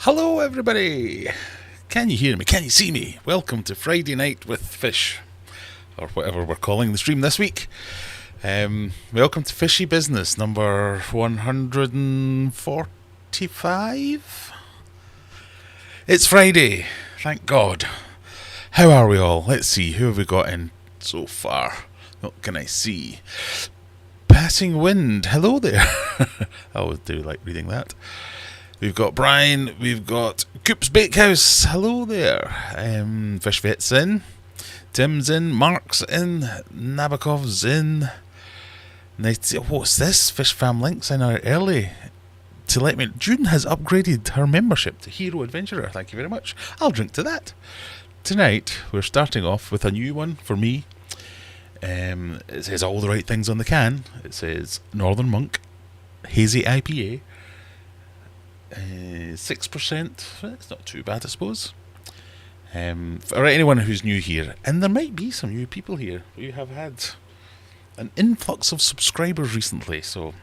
Hello, everybody! Can you hear me? Can you see me? Welcome to Friday Night with Fish, or whatever we're calling the stream this week. Welcome to Fishy Business number 145. It's Friday, thank God. How are we all? Let's see, who have we got in so far? What can I see? Passing Wind, hello there. I always do like reading that. We've got Brian, we've got Coop's Bakehouse, hello there. Fish Vet's in, Tim's in, Mark's in, Nabokov's in. Nice. What's this? Fish Fam Links in early to let me. June has upgraded her membership to Hero Adventurer, thank you very much. I'll drink to that. Tonight, we're starting off with a new one for me. It says all the right things on the can. It says Northern Monk, Hazy IPA. 6%. It's not too bad, I suppose. For anyone who's new here, and there might be some new people here. We have had an influx of subscribers recently, so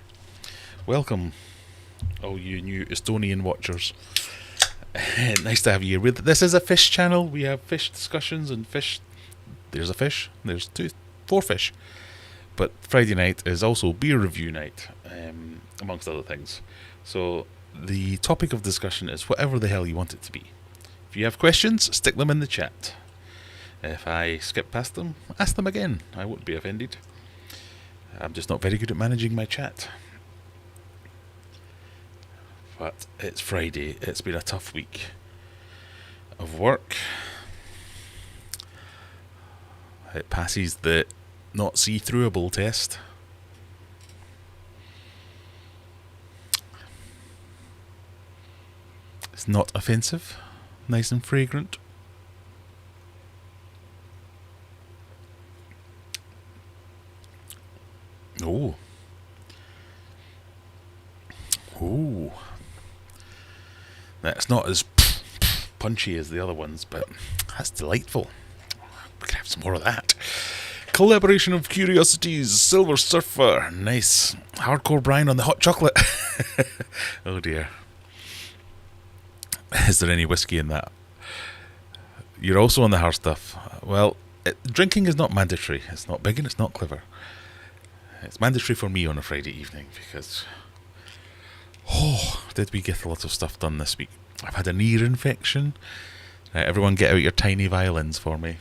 welcome, all you new Estonian watchers. Nice to have you here. This is a fish channel. We have fish discussions and fish. There's a fish. There's four fish. But Friday night is also beer review night, amongst other things. So the topic of discussion is whatever the hell you want it to be. If you have questions, stick them in the chat. If I skip past them, ask them again. I won't be offended. I'm just not very good at managing my chat. But it's Friday. It's been a tough week of work. It passes the not see-throughable test. It's not offensive, nice and fragrant. Oh. Oh. That's not as punchy as the other ones, but that's delightful. We can have some more of that. Collaboration of Curiosities, Silver Surfer, nice. Hardcore Brian on the hot chocolate. Oh dear. Is there any whiskey in that? You're also on the hard stuff. Well, drinking is not mandatory. It's not big and it's not clever. It's mandatory for me on a Friday evening because, did we get a lot of stuff done this week. I've had an ear infection. Right, everyone get out your tiny violins for me.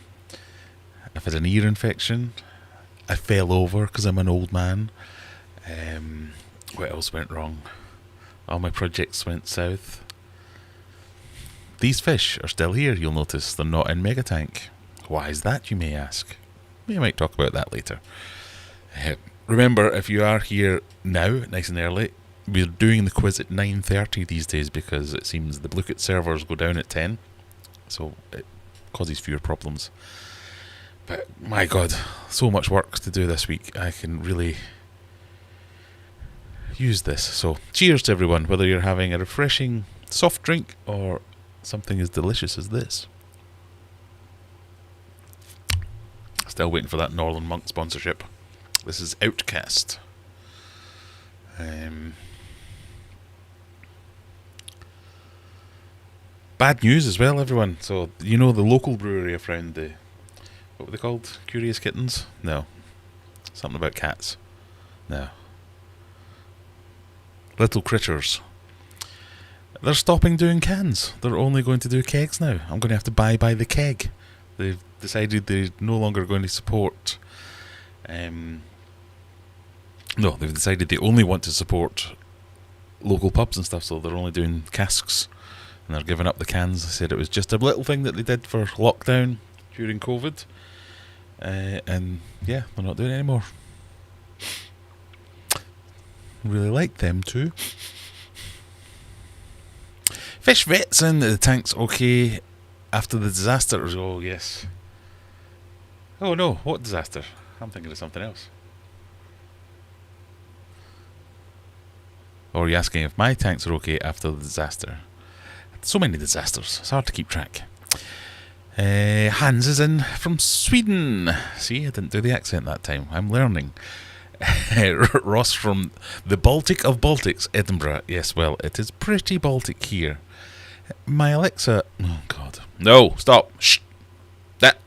I've had an ear infection. I fell over because I'm an old man. What else went wrong? All my projects went south. These fish are still here, you'll notice. They're not in Megatank. Why is that, you may ask? We might talk about that later. Remember, if you are here now, nice and early, we're doing the quiz at 9:30 these days because it seems the Bluekit servers go down at 10. So it causes fewer problems. But my God, so much work to do this week. I can really use this. So cheers to everyone, whether you're having a refreshing soft drink or something as delicious as this. Still waiting for that Northern Monk sponsorship. This is Outcast. Bad news as well, everyone. So, you know the local brewery I found, what were they called? Curious Kittens? No. Something about cats. No. Little Critters. They're stopping doing cans. They're only going to do kegs now. I'm going to have to buy by the keg. They've decided they're no longer going to support... No, they've decided they only want to support local pubs and stuff, so they're only doing casks. And they're giving up the cans. They said it was just a little thing that they did for lockdown during COVID. And yeah, they're not doing it anymore. Really like them too. Fish Vet's in, the tank's okay after the disaster. Oh, yes. Oh, no, what disaster? I'm thinking of something else. Or are you asking if my tanks are okay after the disaster? So many disasters, it's hard to keep track. Hans is in from Sweden. See, I didn't do the accent that time. I'm learning. Ross from the Baltic of Baltics, Edinburgh. Yes, well, it is pretty Baltic here. My Alexa... Oh, God. No, stop. Shh. That.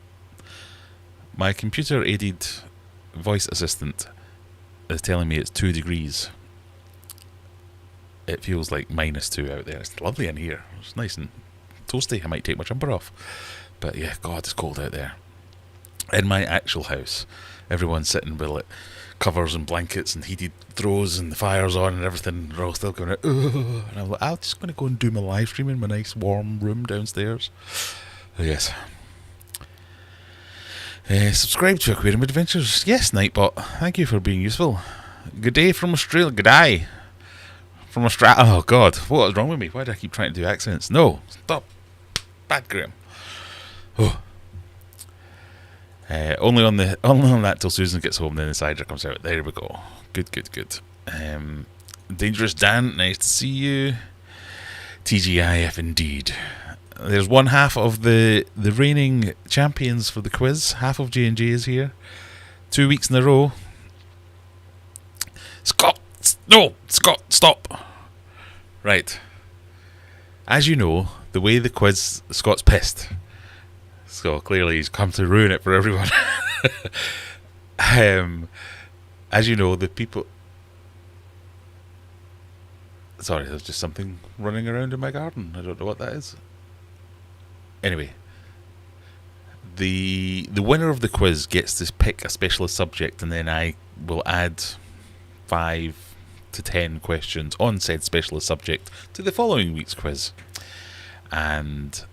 My computer-aided voice assistant is telling me it's 2 degrees. It feels like -2 out there. It's lovely in here. It's nice and toasty. I might take my jumper off. But yeah, God, it's cold out there. In my actual house, everyone's sitting with like covers and blankets and heated throws and the fire's on and everything. They're all still going, ugh. And I'm like, I'm just going to go and do my live stream in my nice warm room downstairs. Oh, yes. Subscribe to Aquarium Adventures. Yes, Nightbot. Thank you for being useful. Good day from Australia. Good day from Australia. Oh, God. What is wrong with me? Why do I keep trying to do accents? No. Stop. Bad Graham. Oh. Only on that till Susan gets home, then the cider comes out. There we go. Good. Dangerous Dan, nice to see you. TGIF indeed. There's one half of the reigning champions for the quiz. Half of J&J is here. 2 weeks in a row. Scott, stop. Right. As you know, the way the quiz, Scott's pissed. So clearly he's come to ruin it for everyone. As you know, the people... Sorry, there's just something running around in my garden. I don't know what that is. Anyway, the winner of the quiz gets to pick a specialist subject, and then I will add 5 to 10 questions on said specialist subject to the following week's quiz. And...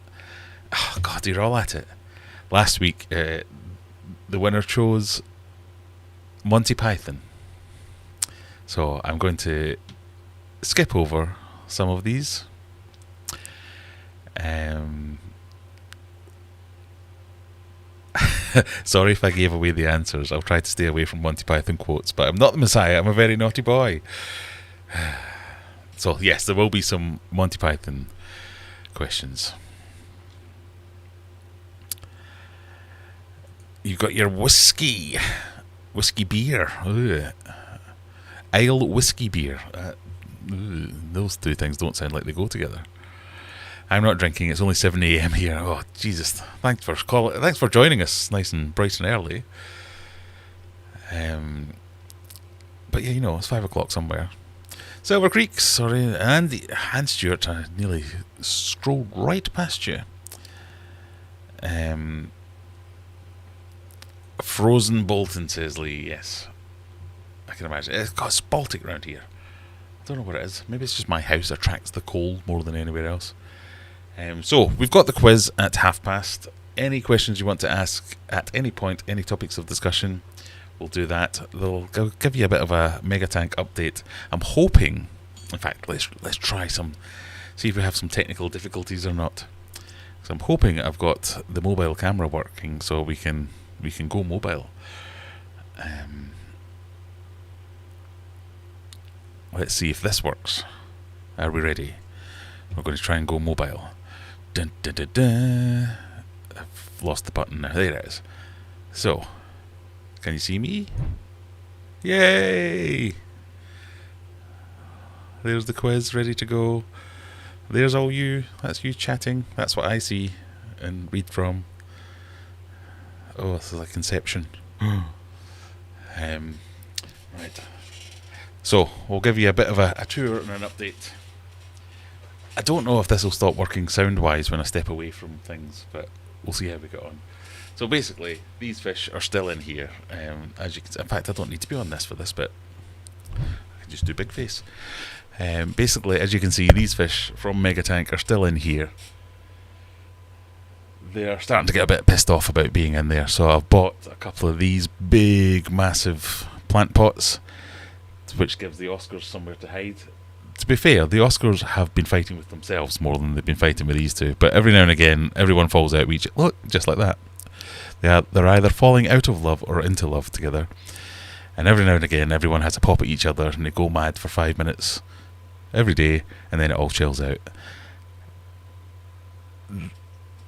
oh, God, you're all at it. Last week, the winner chose Monty Python. So I'm going to skip over some of these. Sorry if I gave away the answers. I'll try to stay away from Monty Python quotes, but I'm not the Messiah. I'm a very naughty boy. So, yes, there will be some Monty Python questions. You've got your whiskey beer. Ugh. Ale whiskey beer. Those two things don't sound like they go together. I'm not drinking. It's only 7 a.m. here. Oh, Jesus! Thanks for joining us, nice and bright and early. But yeah, you know, it's 5 o'clock somewhere. Silver Creek, sorry, and Stuart. I nearly scrolled right past you. Frozen Bolton, says Lee. Yes, I can imagine. It's Baltic around here. I don't know what it is. Maybe it's just my house attracts the cold more than anywhere else. So we've got the quiz at 1:30. Any questions you want to ask at any point, any topics of discussion, we'll do that. They'll give you a bit of a mega tank update. I'm hoping, in fact, let's try see if we have some technical difficulties or not. So I'm hoping I've got the mobile camera working, so we can go mobile. Let's see if this works. Are we ready? We're going to try and go mobile. Dun, dun, dun, dun. I've lost the button now. There it is. So, can you see me? Yay! There's the quiz ready to go. There's all you. That's you chatting. That's what I see and read from. Oh, this is like Inception. Right. So, we'll give you a bit of a tour and an update. I don't know if this will stop working sound-wise when I step away from things, but we'll see how we get on. So basically, these fish are still in here. As you can see, in fact, I don't need to be on this for this bit. I can just do big face. Basically, as you can see, these fish from Megatank are still in here. They're starting to get a bit pissed off about being in there, so I've bought a couple of these big, massive plant pots, which gives the Oscars somewhere to hide. To be fair, the Oscars have been fighting with themselves more than they've been fighting with these two, but every now and again, everyone falls out. Look, just like that. They're either falling out of love or into love together. And every now and again, everyone has a pop at each other, and they go mad for 5 minutes every day, and then it all chills out.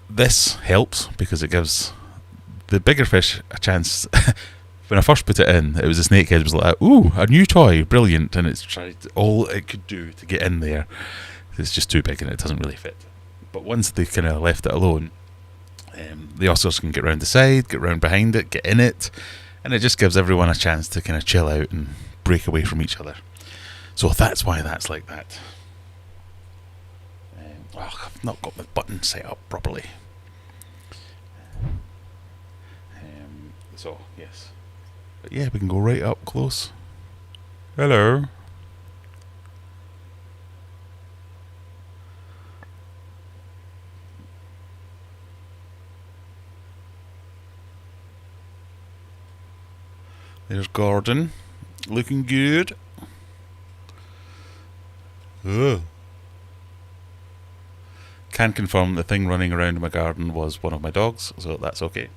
This helps because it gives the bigger fish a chance. When I first put it in, it was a snakehead. It was like, ooh, a new toy, brilliant, and it's tried all it could do to get in there. It's just too big and it doesn't really fit. But once they kind of left it alone, the oscars can get round the side, get round behind it, get in it, and it just gives everyone a chance to kind of chill out and break away from each other. So that's why that's like that. I've not got my button set up properly. So, yes. But yeah, we can go right up close. Hello. There's Gordon. Looking good. Ugh. Can confirm the thing running around in my garden was one of my dogs, so that's okay.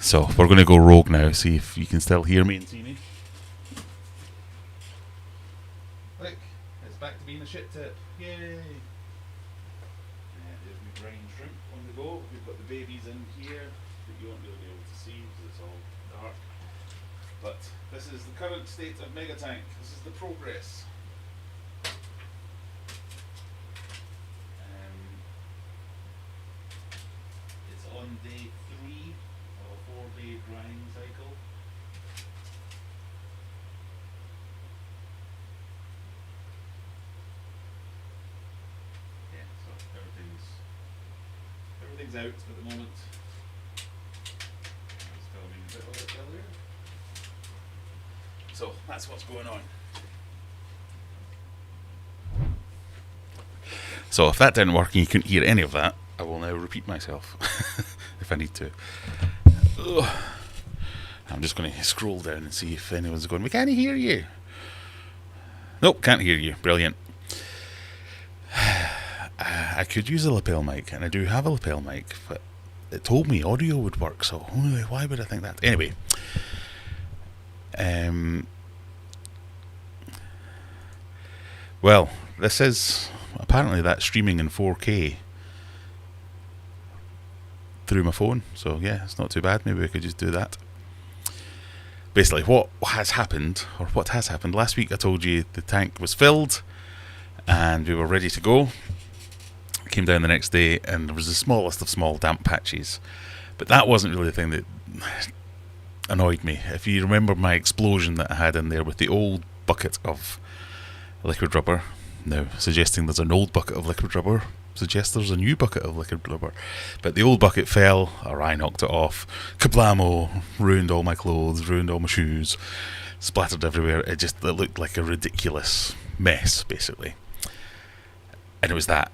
So we're going to go rogue now, see if you can still hear me and see me. Look, it's back to being a shit tip. Yay! And there's my brine shrimp on the go. We've got the babies in here that you won't really be able to see because it's all dark. But this is the current state of Megatank. This is the progress. It's on day 3 of a 4-day drying cycle. Yeah, so everything's out at the moment. I was filming a bit of it earlier. So that's what's going on. So if that didn't work and you couldn't hear any of that, I will now repeat myself if I need to. Ugh. I'm just going to scroll down and see if anyone's going, we can't hear you. Nope, can't hear you. Brilliant. I could use a lapel mic, and I do have a lapel mic, but it told me audio would work, so why would I think that? Anyway. Well, this is apparently that's streaming in 4K through my phone, so yeah, it's not too bad. Maybe we could just do that. Basically, what has happened last week, I told you the tank was filled and we were ready to go. I came down the next day and there was the smallest of small damp patches, but that wasn't really the thing that annoyed me. If you remember my explosion that I had in there with the old bucket of liquid rubber, now suggesting there's an old bucket of liquid rubber suggests there's a new bucket of liquid rubber, but the old bucket fell, or I knocked it off, kablamo, ruined all my clothes, ruined all my shoes, splattered everywhere. It looked like a ridiculous mess, basically. And it was that.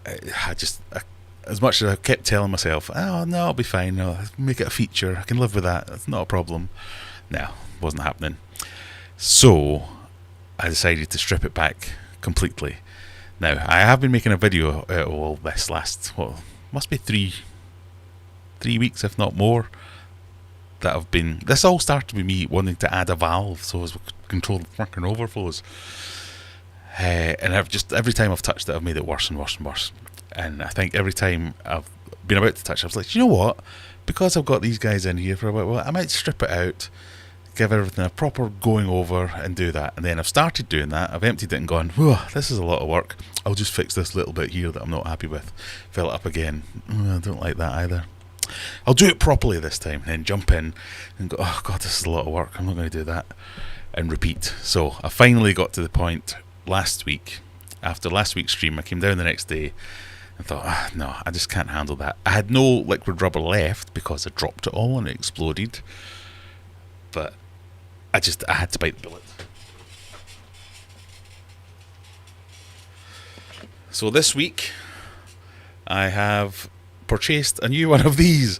As much as I kept telling myself, oh no, I'll be fine, I'll make it a feature, I can live with that, it's not a problem. No, wasn't happening. So I decided to strip it back completely. Now, I have been making a video out of all this must be three weeks, if not more, that I've been... This all started with me wanting to add a valve so as we could control the fucking overflows. And every time I've touched it, I've made it worse and worse and worse. And I think every time I've been about to touch it, I was like, you know what? Because I've got these guys in here for a while, I might strip it out, give everything a proper going over and do that. And then I've started doing that. I've emptied it and gone, whoa, this is a lot of work. I'll just fix this little bit here that I'm not happy with. Fill it up again. I don't like that either. I'll do it properly this time and then jump in and go, oh God, this is a lot of work. I'm not going to do that. And repeat. So I finally got to the point last week. After last week's stream, I came down the next day and thought, no, I just can't handle that. I had no liquid rubber left because I dropped it all and it exploded. But I had to bite the bullet. So this week, I have purchased a new one of these.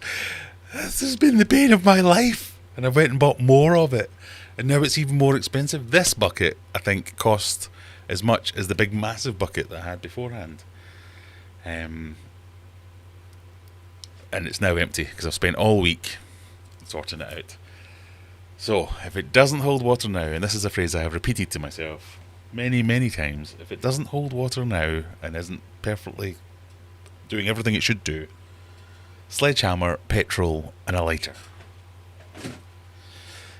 This has been the bane of my life. And I went and bought more of it. And now it's even more expensive. This bucket, I think, cost as much as the big massive bucket that I had beforehand. And it's now empty because I've spent all week sorting it out. So, if it doesn't hold water now, and this is a phrase I have repeated to myself many, many times, if it doesn't hold water now and isn't perfectly doing everything it should do, sledgehammer, petrol, and a lighter.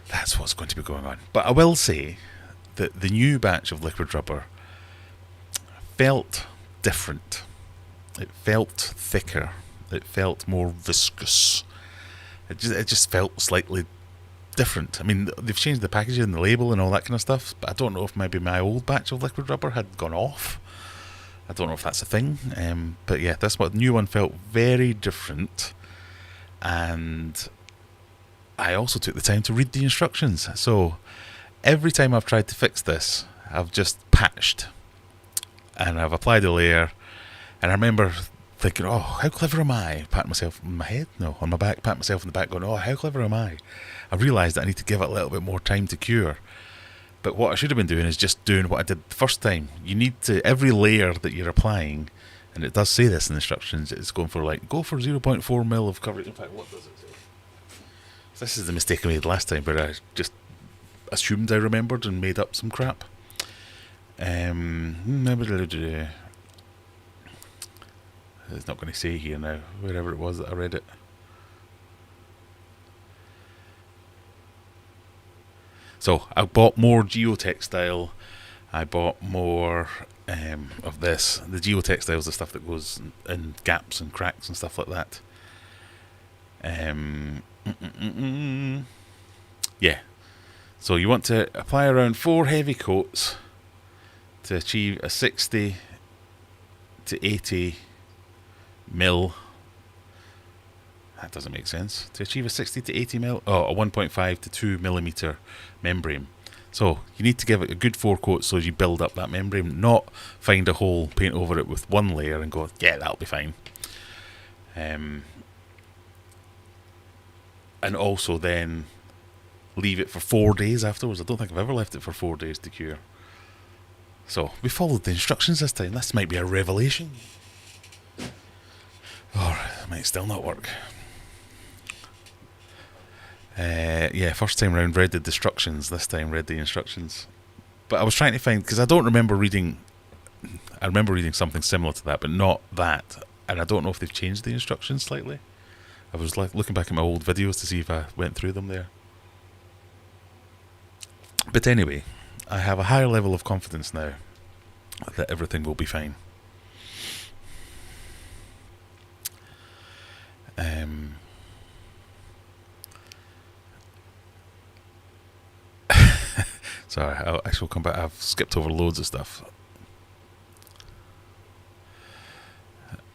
That's what's going to be going on. But I will say that the new batch of liquid rubber felt different. It felt thicker. It felt more viscous. It just felt slightly different. I mean, they've changed the packaging and the label and all that kind of stuff, but I don't know if maybe my old batch of liquid rubber had gone off. I don't know if that's a thing. But yeah, this new one felt very different. And I also took the time to read the instructions. So every time I've tried to fix this, I've just patched. And I've applied a layer. And I remember thinking, oh, how clever am I? Patting myself on my head? No, on my back. Patting myself on the back going, oh, how clever am I? I realised that I need to give it a little bit more time to cure. But what I should have been doing is just doing what I did the first time. You need to, every layer that you're applying, and it does say this in the instructions, it's going for go for 0.4 mil of coverage. In fact, what does it say? This is the mistake I made last time, where I just assumed I remembered and made up some crap. It's not going to say here now, wherever it was that I read it. So I bought more geotextile. I bought more of this. The geotextile is the stuff that goes in gaps and cracks and stuff like that. Yeah. So you want to apply around 4 heavy coats to achieve a 60 to 80 mil. That doesn't make sense. To achieve a 60 to 80 mil, a 1.5 to 2 millimeter membrane. So you need to give it a good 4 coats so as you build up that membrane, not find a hole, paint over it with one layer and go, yeah, that'll be fine. And also then leave it for 4 days afterwards. I don't think I've ever left it for 4 days to cure. So we followed the instructions this time. This might be a revelation. Or it might still not work. First time round read the instructions. This time read the instructions. But I was trying to find, because I don't remember reading. I remember reading something similar to that, but not that. And I don't know if they've changed the instructions slightly. I was looking back at my old videos to see if I went through them there. But anyway, I have a higher level of confidence now that everything will be fine. Sorry, I shall come back. I've skipped over loads of stuff.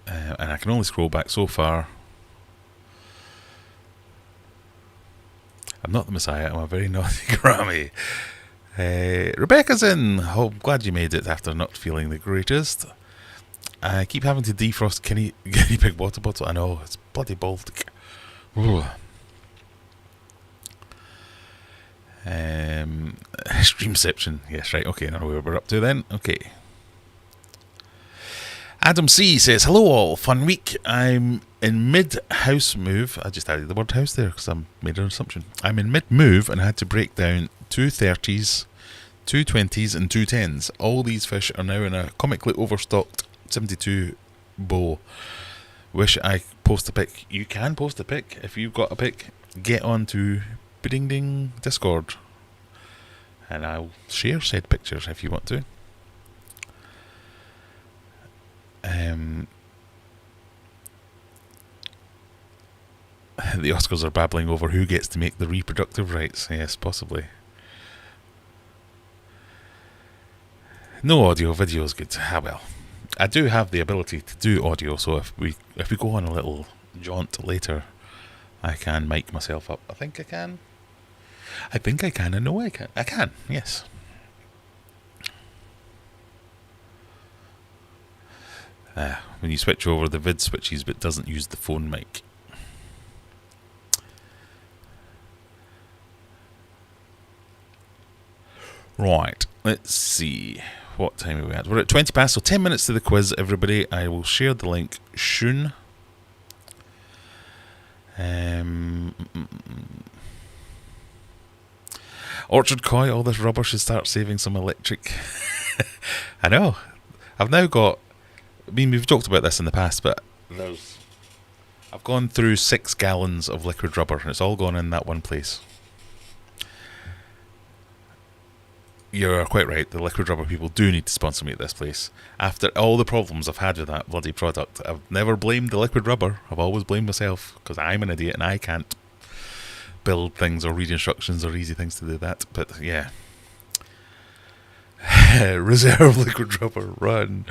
And I can only scroll back so far. I'm not the Messiah, I'm a very naughty Grammy. Rebecca's in. Oh, I'm glad you made it after not feeling the greatest. I keep having to defrost guinea pig water bottle. I know, it's bloody Baltic. Streamception. Yes, right, okay, now where we're up to then. Okay. Adam C says, hello all, fun week. I'm in mid-house move. I just added the word house there because I made an assumption. I'm in mid-move and I had to break down 2 30s, 2 20s and 2 10s. All these fish are now in a comically overstocked 72 bow. Wish I post a pic. You can post a pic. If you've got a pic, get on to Ding Ding Discord and I'll share said pictures if you want to. The Oscars are babbling over who gets to make the reproductive rights. Yes, possibly. No audio, video is good. Ah, well, I do have the ability to do audio, so if we go on a little jaunt later, I can mic myself up. I think I can. I know I can. I can, yes. When you switch over, the vid switches but doesn't use the phone mic. Right, let's see. What time are we at? We're at 20 past, so 10 minutes to the quiz, everybody. I will share the link soon. Orchard Koi, all this rubber should start saving some electric. I know. I've now got... I mean, we've talked about this in the past, but I've gone through 6 gallons of liquid rubber, and it's all gone in that one place. You're quite right. The liquid rubber people do need to sponsor me at this place. After all the problems I've had with that bloody product, I've never blamed the liquid rubber. I've always blamed myself because I'm an idiot and I can't build things or read instructions or easy things to do that. But yeah. Reserve liquid rubber, run.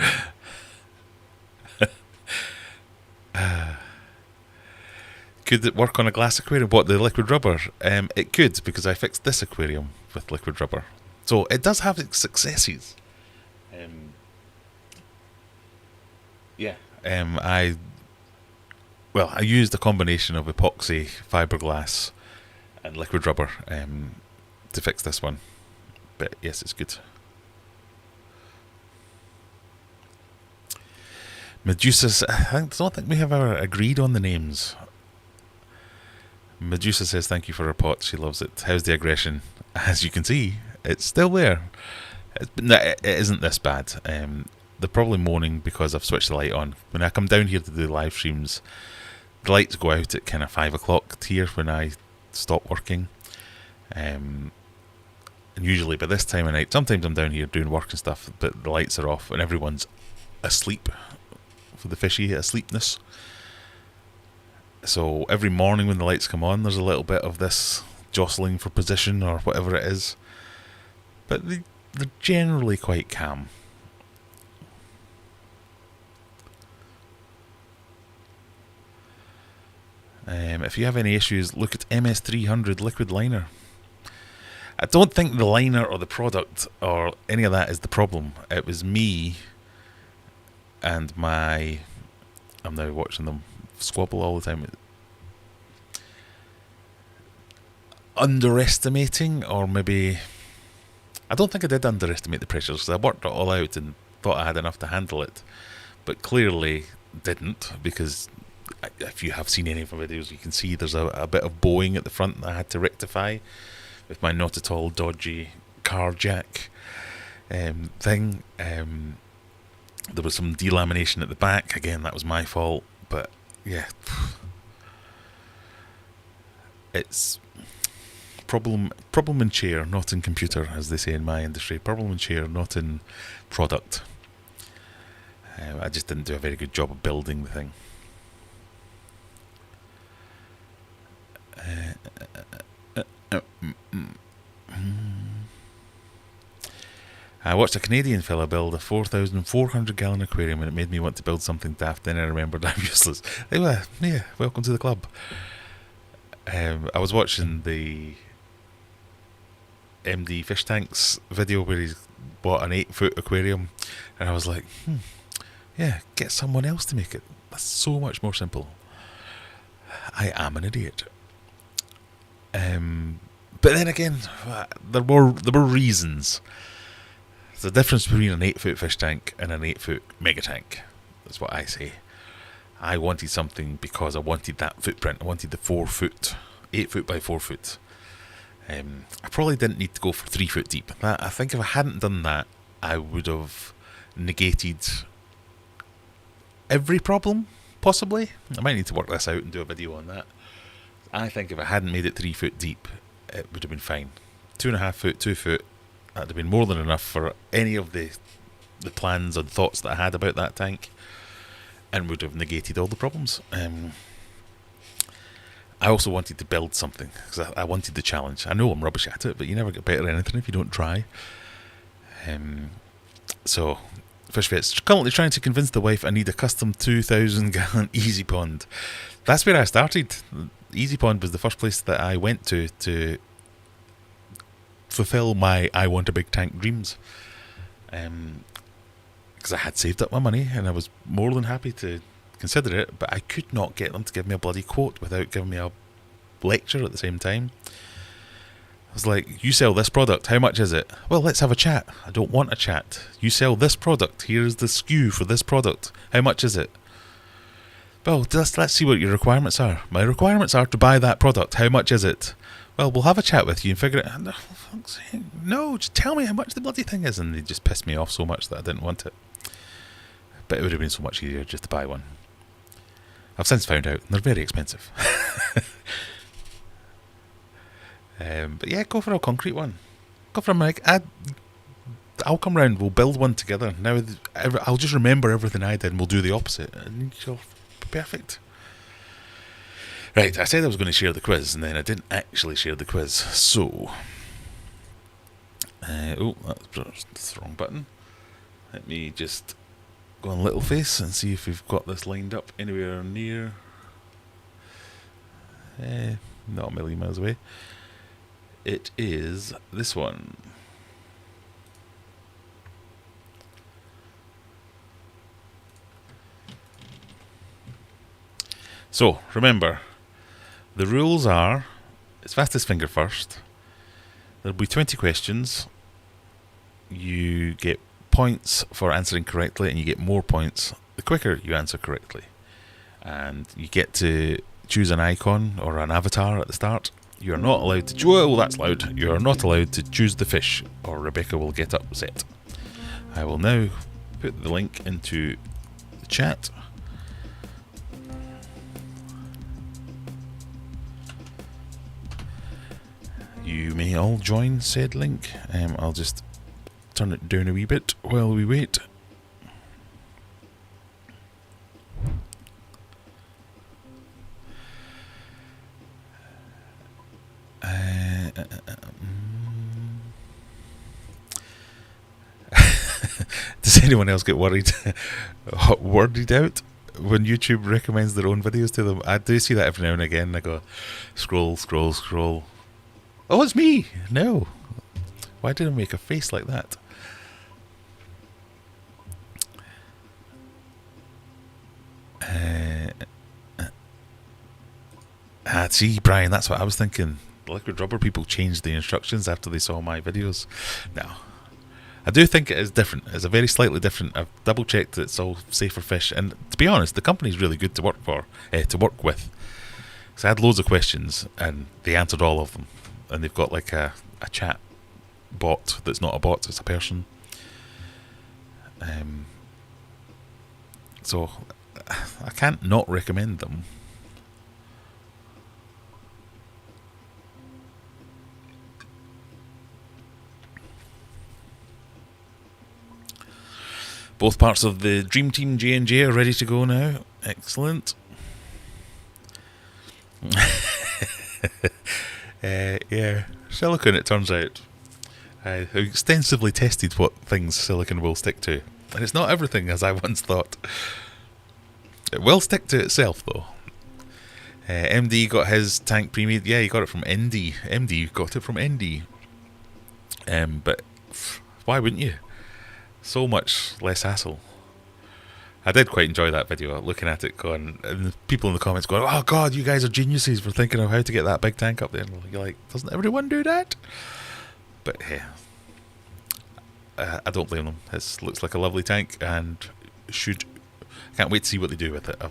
Could it work on a glass aquarium? What, the liquid rubber? It could, because I fixed this aquarium with liquid rubber. So it does have its successes. I used a combination of epoxy, fiberglass, and liquid rubber to fix this one. But yes, it's good. Medusa, I don't think we have ever agreed on the names. Medusa says thank you for her pot. She loves it. How's the aggression? As you can see, it's still there. It isn't this bad. They're probably moaning because I've switched the light on. When I come down here to do live streams, the lights go out at kind of 5 o'clock here when I stop working. And usually by this time of night, sometimes I'm down here doing work and stuff, but the lights are off and everyone's asleep for the fishy asleepness. So every morning when the lights come on, there's a little bit of this jostling for position or whatever it is. But they're generally quite calm. If you have any issues, look at MS300 liquid liner. I don't think the liner or the product or any of that is the problem. It was me and I'm now watching them squabble all the time. Underestimating, or maybe I don't think I did underestimate the pressures because I worked it all out and thought I had enough to handle it, but clearly didn't, because if you have seen any of my videos, you can see there's a bit of bowing at the front that I had to rectify with my not at all dodgy car jack thing. There was some delamination at the back. Again, that was my fault, but yeah, it's problem in chair, not in computer, as they say in my industry. Problem in chair, not in product. I just didn't do a very good job of building the thing. I watched a Canadian fella build a 4,400 gallon aquarium and it made me want to build something daft. Then I remembered I'm useless. Anyway, yeah, welcome to the club. I was watching the MD Fish Tanks video where he's bought an 8-foot aquarium, and I was like, yeah, get someone else to make it. That's so much more simple. I am an idiot. But then again, there were reasons. There's a difference between an 8-foot fish tank and an 8-foot mega tank. That's what I say. I wanted something because I wanted that footprint. I wanted the 4-foot, 8-foot by 4-foot. I probably didn't need to go for 3-foot deep. I think if I hadn't done that, I would have negated every problem, possibly. I might need to work this out and do a video on that. I think if I hadn't made it 3-foot deep, it would have been fine. 2.5 foot, 2 foot, that'd have been more than enough for any of the plans and thoughts that I had about that tank, and would have negated all the problems. I also wanted to build something, because I wanted the challenge. I know I'm rubbish at it, but you never get better at anything if you don't try. So, FishVet's currently trying to convince the wife I need a custom 2,000 gallon Easy Pond. That's where I started. Easy Pond was the first place that I went to fulfill my I want a big tank dreams. Because I had saved up my money and I was more than happy to consider it, but I could not get them to give me a bloody quote without giving me a lecture at the same time. I was like, you sell this product, how much is it? Well, let's have a chat. I don't want a chat. You sell this product, here's the SKU for this product, how much is it? Well, let's see what your requirements are. My requirements are to buy that product, how much is it? Well, we'll have a chat with you and figure it out. No, just tell me how much the bloody thing is. And they just pissed me off so much that I didn't want it. But it would have been so much easier just to buy one. I've since found out they're very expensive. But yeah, go for a concrete one. Go for a I'll come round. We'll build one together. Now I'll just remember everything I did, and we'll do the opposite, and you'll be perfect. Right, I said I was going to share the quiz, and then I didn't actually share the quiz. So, that's the wrong button. Let me just go on Little Face and see if we've got this lined up anywhere near. Not a million miles away. It is this one. So, remember, the rules are, it's fastest finger first. There'll be 20 questions. You get points for answering correctly, and you get more points the quicker you answer correctly. And you get to choose an icon or an avatar at the start. You are not allowed to... Well, that's loud. You are not allowed to choose the fish, or Rebecca will get upset. I will now put the link into the chat. You may all join said link. I'll just turn it down a wee bit while we wait. Does anyone else get worried out when YouTube recommends their own videos to them? I do see that every now and again. I go scroll. Oh, it's me! No. Why did I make a face like that? See, Brian, that's what I was thinking. The Liquid Rubber people changed the instructions after they saw my videos. No. I do think it is different. It's a very slightly different. I've double checked that it's all safer fish, and to be honest, the company's really good to work with. So I had loads of questions, and they answered all of them. And they've got like a chat bot that's not a bot, it's a person. So I can't not recommend them. Both parts of the Dream Team J&J are ready to go now. Excellent. Yeah, silicone, it turns out. I extensively tested what things silicone will stick to. And it's not everything, as I once thought. It will stick to itself, though. MD got his tank pre-made. Yeah, he got it from ND. MD got it from ND. But why wouldn't you? So much less hassle. I did quite enjoy that video, looking at it going, and people in the comments going, oh god, you guys are geniuses for thinking of how to get that big tank up there. And you're like, doesn't everyone do that? But yeah, I don't blame them. It looks like a lovely tank, and can't wait to see what they do with it.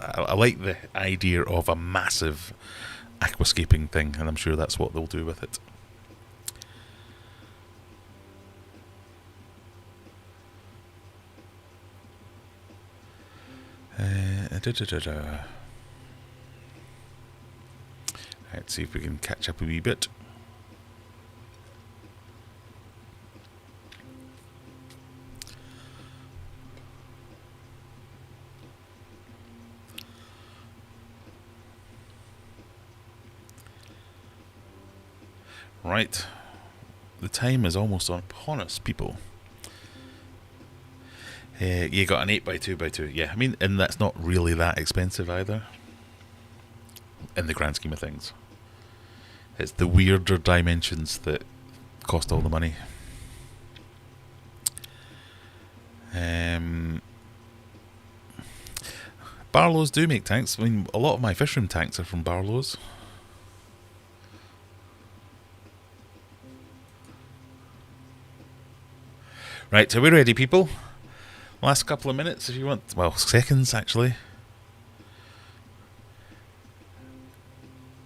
I like the idea of a massive aquascaping thing, and I'm sure that's what they'll do with it. Let's see if we can catch up a wee bit. Right, the time is almost upon us, people. You got an 8x2x2. Yeah, I mean, and that's not really that expensive either, in the grand scheme of things. It's the weirder dimensions that cost all the money. Barlow's do make tanks. I mean, a lot of my fish room tanks are from Barlow's. Right, so we're ready, people. Last couple of minutes, if you want. Well, seconds, actually.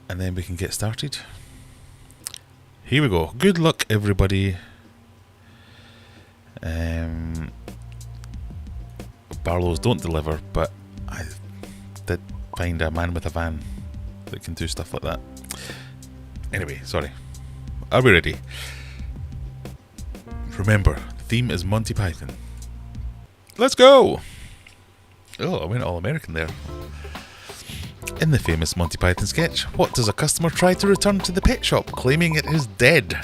And then we can get started. Here we go. Good luck, everybody. Barlow's don't deliver, but I did find a man with a van that can do stuff like that. Anyway, sorry. Are we ready? Remember, Theme is Monty Python. Let's go! Oh, I went all American there. In the famous Monty Python sketch, what does a customer try to return to the pet shop, claiming it is dead?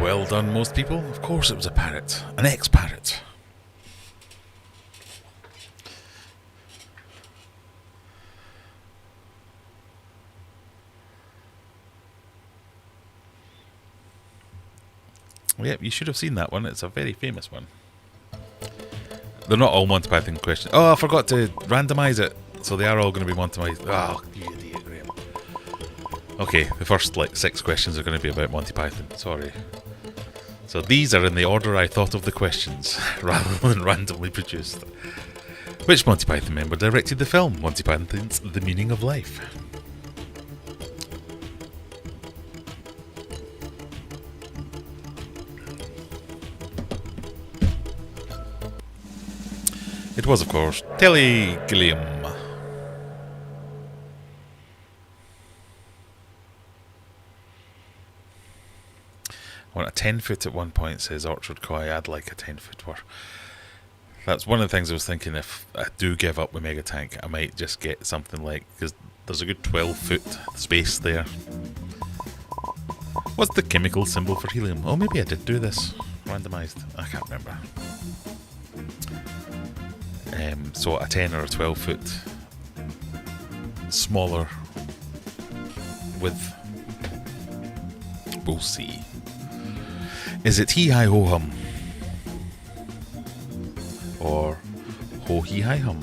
Well done, most people. Of course it was a parrot. An ex-parrot. Yep, you should have seen that one. It's a very famous one. They're not all Monty Python questions. Oh, I forgot to randomise it. So they are all going to be Monty Python. Oh, you idiot, Graham. Okay, the first 6 questions are going to be about Monty Python. Sorry. So these are in the order I thought of the questions, rather than randomly produced. Which Monty Python member directed the film Monty Python's The Meaning of Life? It was, of course, Terry Gilliam. I want a 10-foot at one point, says Orchard Koi. I'd like a 10-foot were. That's one of the things I was thinking. If I do give up with Mega Tank, I might just get something like, because there's a good 12-foot space there. What's the chemical symbol for helium? Oh, maybe I did do this randomised. I can't remember. So a 10 or a 12-foot smaller width. We'll see. Is it hee hi ho hum? Or ho hee hi hum?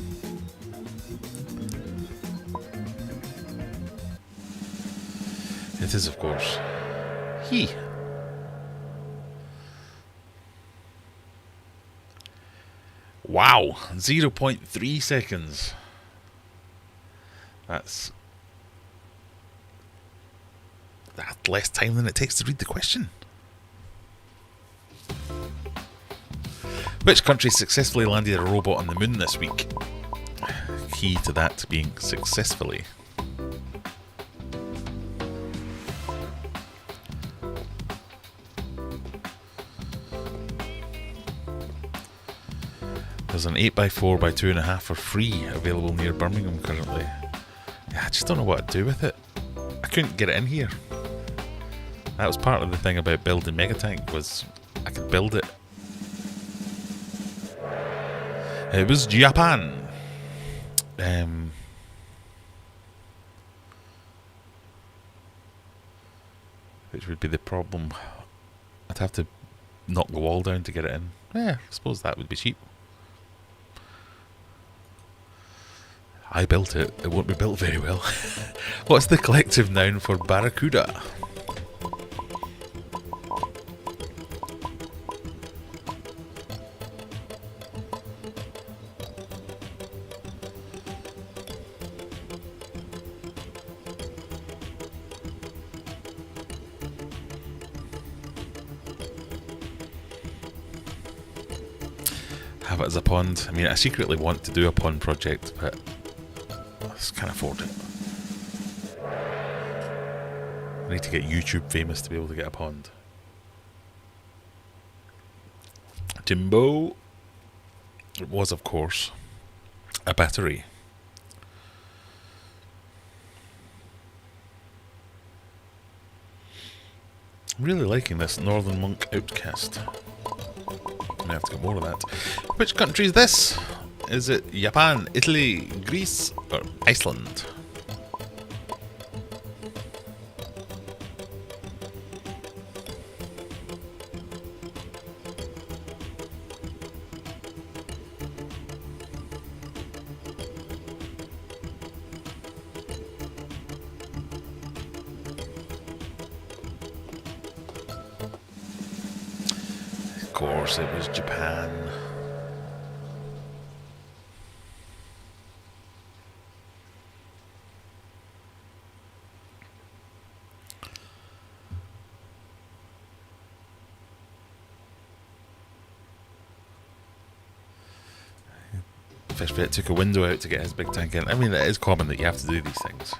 It is, of course, he. Wow, 0.3 seconds. That's less time than it takes to read the question. Which country successfully landed a robot on the moon this week? Key to that being successfully. There's an 8x4 by 2.5 for free available near Birmingham currently. Yeah, I just don't know what to do with it. I couldn't get it in here. That was part of the thing about building Megatank, was I could build it. It was Japan. Which would be the problem. I'd have to knock the wall down to get it in. Yeah, I suppose that would be cheap. I built it. It won't be built very well. What's the collective noun for barracuda? Have it as a pond. I mean, I secretly want to do a pond project, but I just can't afford it. I need to get YouTube famous to be able to get a pond. Timbo. It was, of course, a battery. I'm really liking this Northern Monk Outcast. I have to get more of that. Which country is this? Is it Japan, Italy, Greece, or Iceland? Of course, it was Japan. Fishbit took a window out to get his big tank in. I mean, it is common that you have to do these things.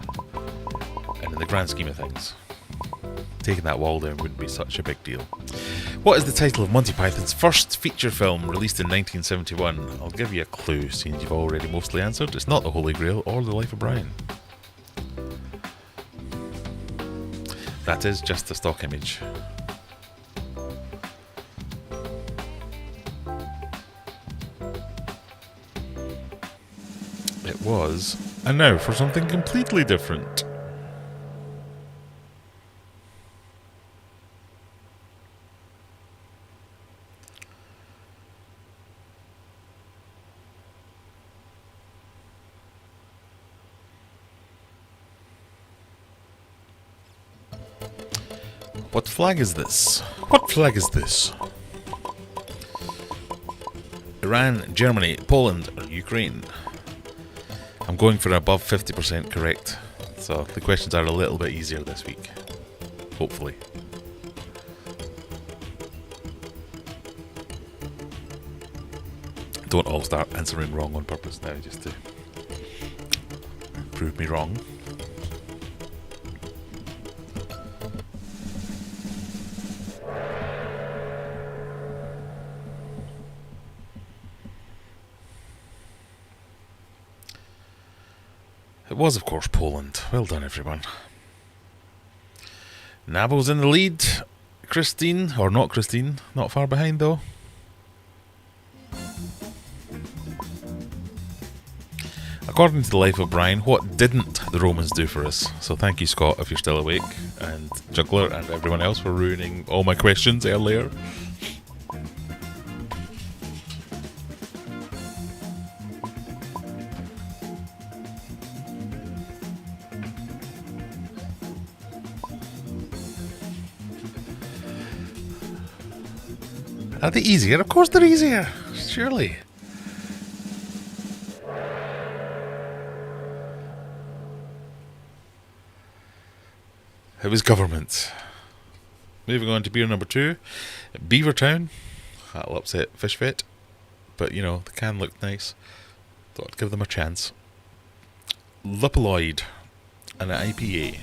And in the grand scheme of things, taking that wall down wouldn't be such a big deal. What is the title of Monty Python's first feature film released in 1971? I'll give you a clue, seeing you've already mostly answered. It's not The Holy Grail or The Life of Brian. That is just a stock image. It was. And now for something completely different. What flag is this? What flag is this? Iran, Germany, Poland, or Ukraine? I'm going for above 50% correct. So the questions are a little bit easier this week. Hopefully. Don't all start answering wrong on purpose now just to prove me wrong. It was, of course, Poland. Well done, everyone. Nabo's in the lead. Christine, or not Christine, not far behind though. According to The Life of Brian, what didn't the Romans do for us? So thank you, Scott, if you're still awake, and Juggler and everyone else for ruining all my questions earlier. Are they easier? Of course they're easier. Surely. It was government. Moving on to beer number 2. Beavertown. That'll upset Fishfet. But, you know, the can looked nice. Thought I'd give them a chance. Lupoloid. And an IPA.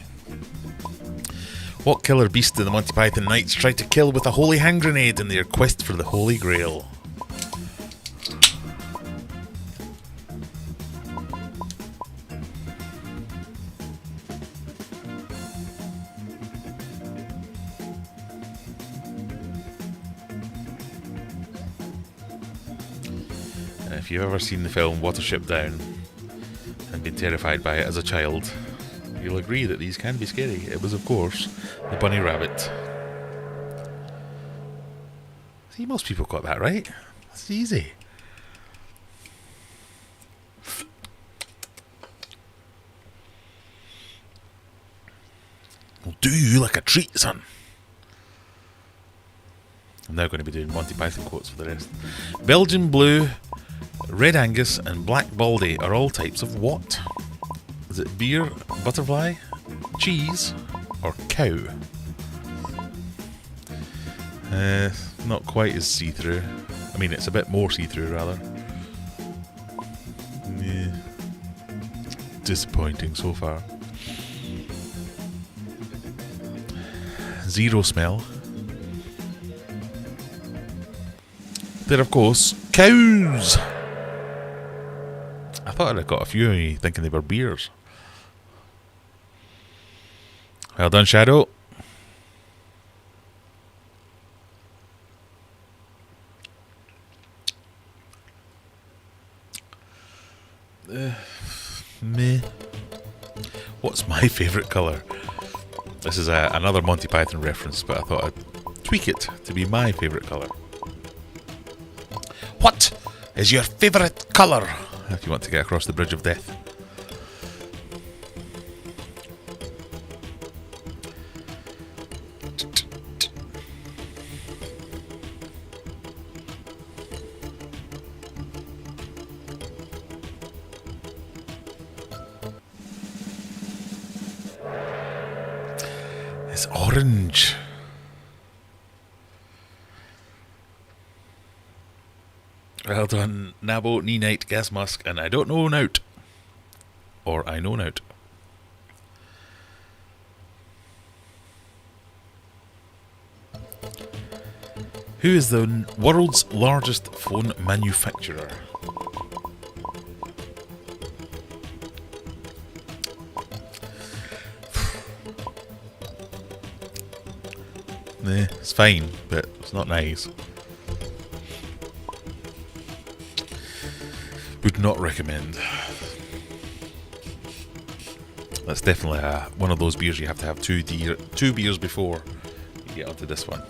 What killer beast do the Monty Python Knights try to kill with a holy hand grenade in their quest for the Holy Grail? If you've ever seen the film Watership Down and been terrified by it as a child, you'll agree that these can be scary. It was, of course, the bunny rabbit. See, most people got that right. That's easy. I'll do you like a treat, son. I'm now going to be doing Monty Python quotes for the rest. Belgian Blue, Red Angus, and Black Baldy are all types of what? Is it beer, butterfly, cheese, or cow? Not quite as see-through. I mean, it's a bit more see-through, rather. Yeah. Disappointing so far. Zero smell. They're, of course, cows! I thought I'd got a few of you thinking they were beers. Well done, Shadow. Meh. What's my favourite colour? This is another Monty Python reference, but I thought I'd tweak it to be my favourite colour. What is your favourite colour? If you want to get across the bridge of death. It's orange. Well done, Nabo, Knee Night, Gas Musk, and I don't know nout. Or I know nout. Who is the world's largest phone manufacturer? It's fine, but it's not nice. Would not recommend. That's definitely one of those beers you have to have two beers before you get onto this one.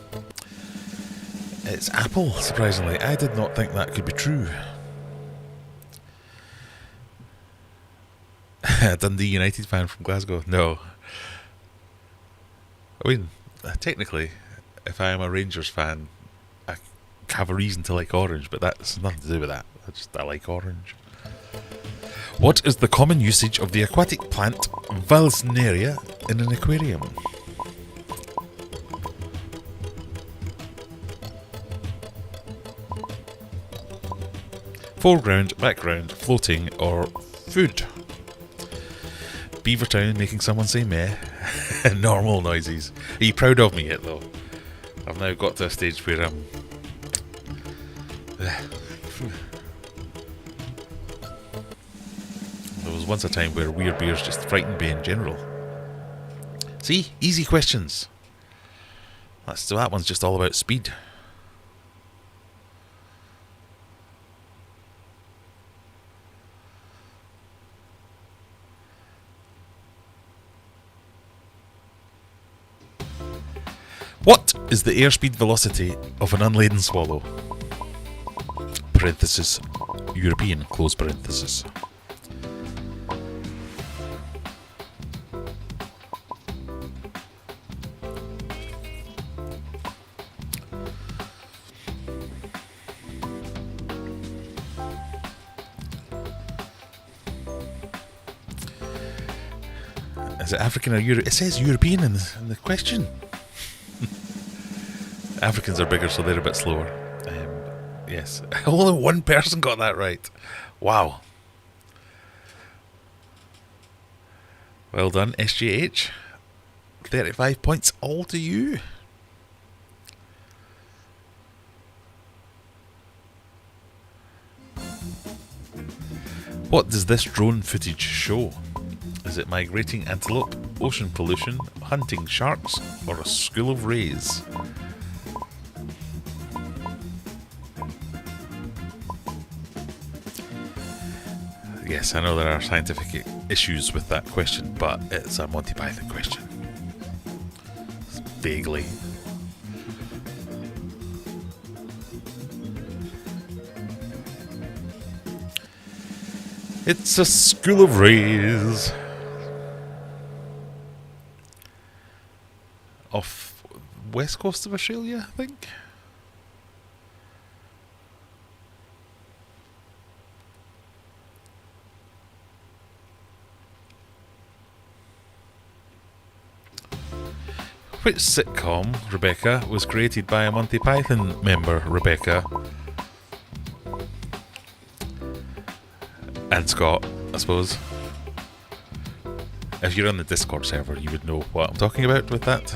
It's Apple, surprisingly. I did not think that could be true. Dundee United fan from Glasgow. No. I mean, technically, if I am a Rangers fan, I have a reason to like orange, but that's nothing to do with that. I like orange. What is the common usage of the aquatic plant Valsneria in an aquarium? Foreground, background, floating, or food? Beavertown making someone say meh. Normal noises. Are you proud of me yet, though? I've now got to a stage where I'm... There was once a time where weird beers just frightened me in general. See? Easy questions. That one's just all about speed. What is the airspeed velocity of an unladen swallow? Parenthesis, European, close parenthesis. Is it African or Europe? It says European in the question. Africans are bigger, so they're a bit slower. Yes. Only one person got that right. Wow. Well done, SJH. 35 points all to you. What does this drone footage show? Is it migrating antelope, ocean pollution, hunting sharks, or a school of rays? Yes, I know there are scientific issues with that question, but it's a Monty Python question. Vaguely. It's a school of rays. Off west coast of Australia, I think. Which sitcom, Rebecca, was created by a Monty Python member, Rebecca? And Scott, I suppose. If you're on the Discord server, you would know what I'm talking about with that.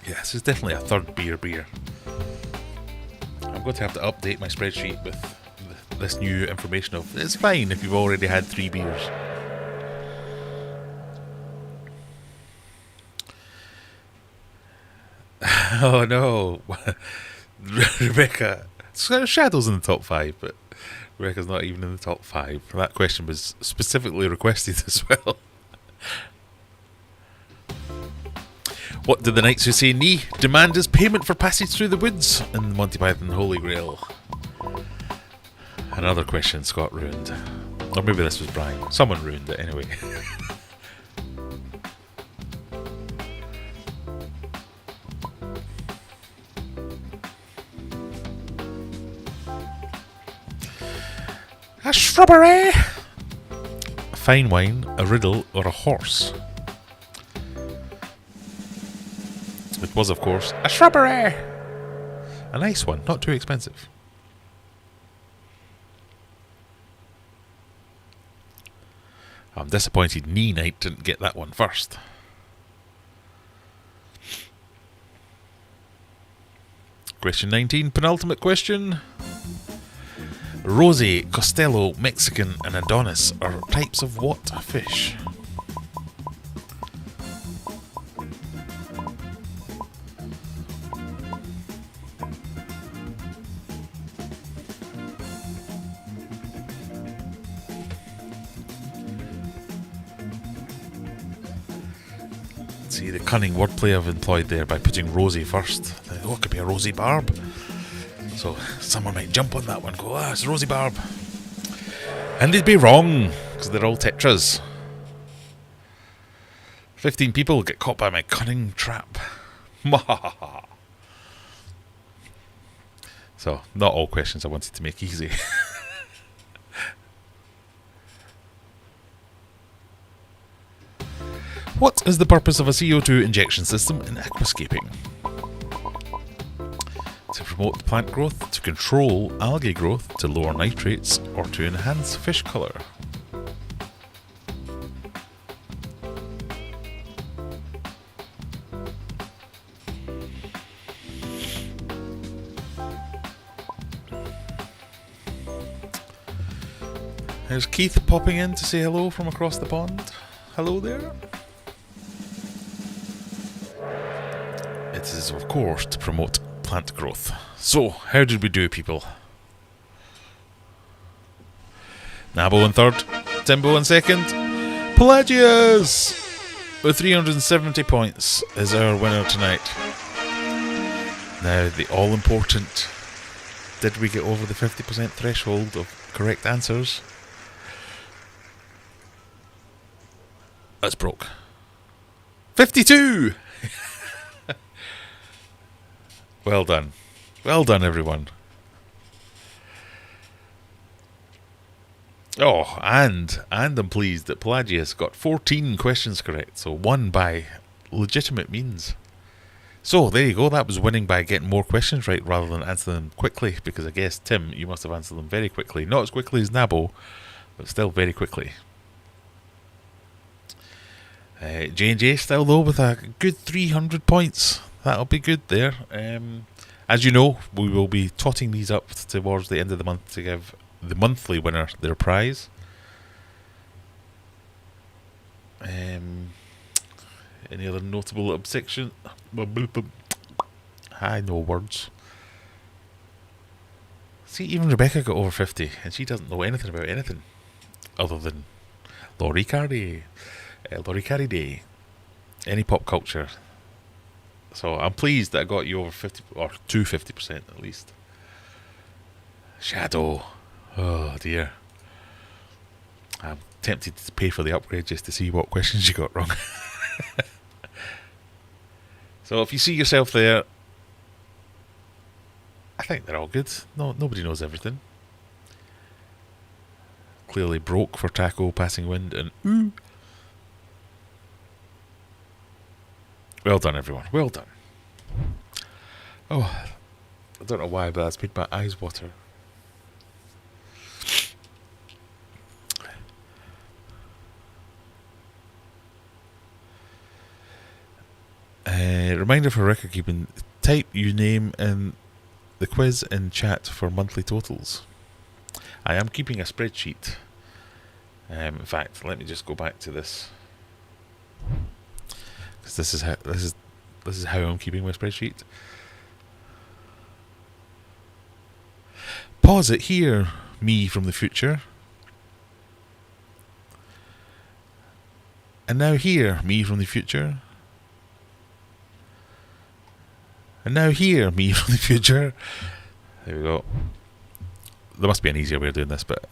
Yeah, this is definitely a third beer. I'm going to have to update my spreadsheet with this new information of it's fine if you've already had 3 beers. Oh no. Rebecca. Shadow's in the top 5, but Rebecca's not even in the top 5. That question was specifically requested as well. What did the knights who say knee demand as payment for passage through the woods in Monty Python Holy Grail? Another question Scott ruined. Or maybe this was Brian. Someone ruined it anyway. A shrubbery! A fine wine, a riddle, or a horse? It was, of course, a shrubbery. A nice one, not too expensive. I'm disappointed Knee Night didn't get that one first. Question 19, penultimate question. Rosé, Costello, Mexican and Adonis are types of what fish? See the cunning wordplay I've employed there by putting Rosie first. Oh, it could be a Rosie Barb. So someone might jump on that one and go, it's Rosie Barb. And they'd be wrong, because they're all tetras. 15 people get caught by my cunning trap. So, not all questions I wanted to make easy. What is the purpose of a CO2 injection system in aquascaping? To promote plant growth, to control algae growth, to lower nitrates, or to enhance fish colour? There's Keith popping in to say hello from across the pond. Hello there. It is, of course, to promote plant growth. So, how did we do, people? Nabo in third, Timbo in second, Pelagius with 370 points is our winner tonight. Now, the all-important, did we get over the 50% threshold of correct answers? That's broke. 52! Well done. Well done, everyone. Oh, and I'm pleased that Pelagius got 14 questions correct, so won by legitimate means. So, there you go, that was winning by getting more questions right rather than answering them quickly, because I guess, Tim, you must have answered them very quickly. Not as quickly as Nabo, but still very quickly. J&J still, though, with a good 300 points. That'll be good there. As you know, we will be totting these up towards the end of the month to give the monthly winner their prize. Any other notable objection? I know words. See, even Rebecca got over 50, and she doesn't know anything about anything other than Laurie Cardi Day, any pop culture. So I'm pleased that I got you over 50, or to 50% at least. Shadow, oh dear. I'm tempted to pay for the upgrade just to see what questions you got wrong. So if you see yourself there, I think they're all good. No, nobody knows everything. Clearly broke for taco, passing wind, and ooh. Well done, everyone. Well done. Oh, I don't know why, but that's made my eyes water. Reminder for record keeping, type your name in the quiz in chat for monthly totals. I am keeping a spreadsheet. In fact, let me just go back to this. Because this is how I'm keeping my spreadsheet. Pause it here, me from the future. And now here, me from the future. And now here, me from the future. There we go. There must be an easier way of doing this, but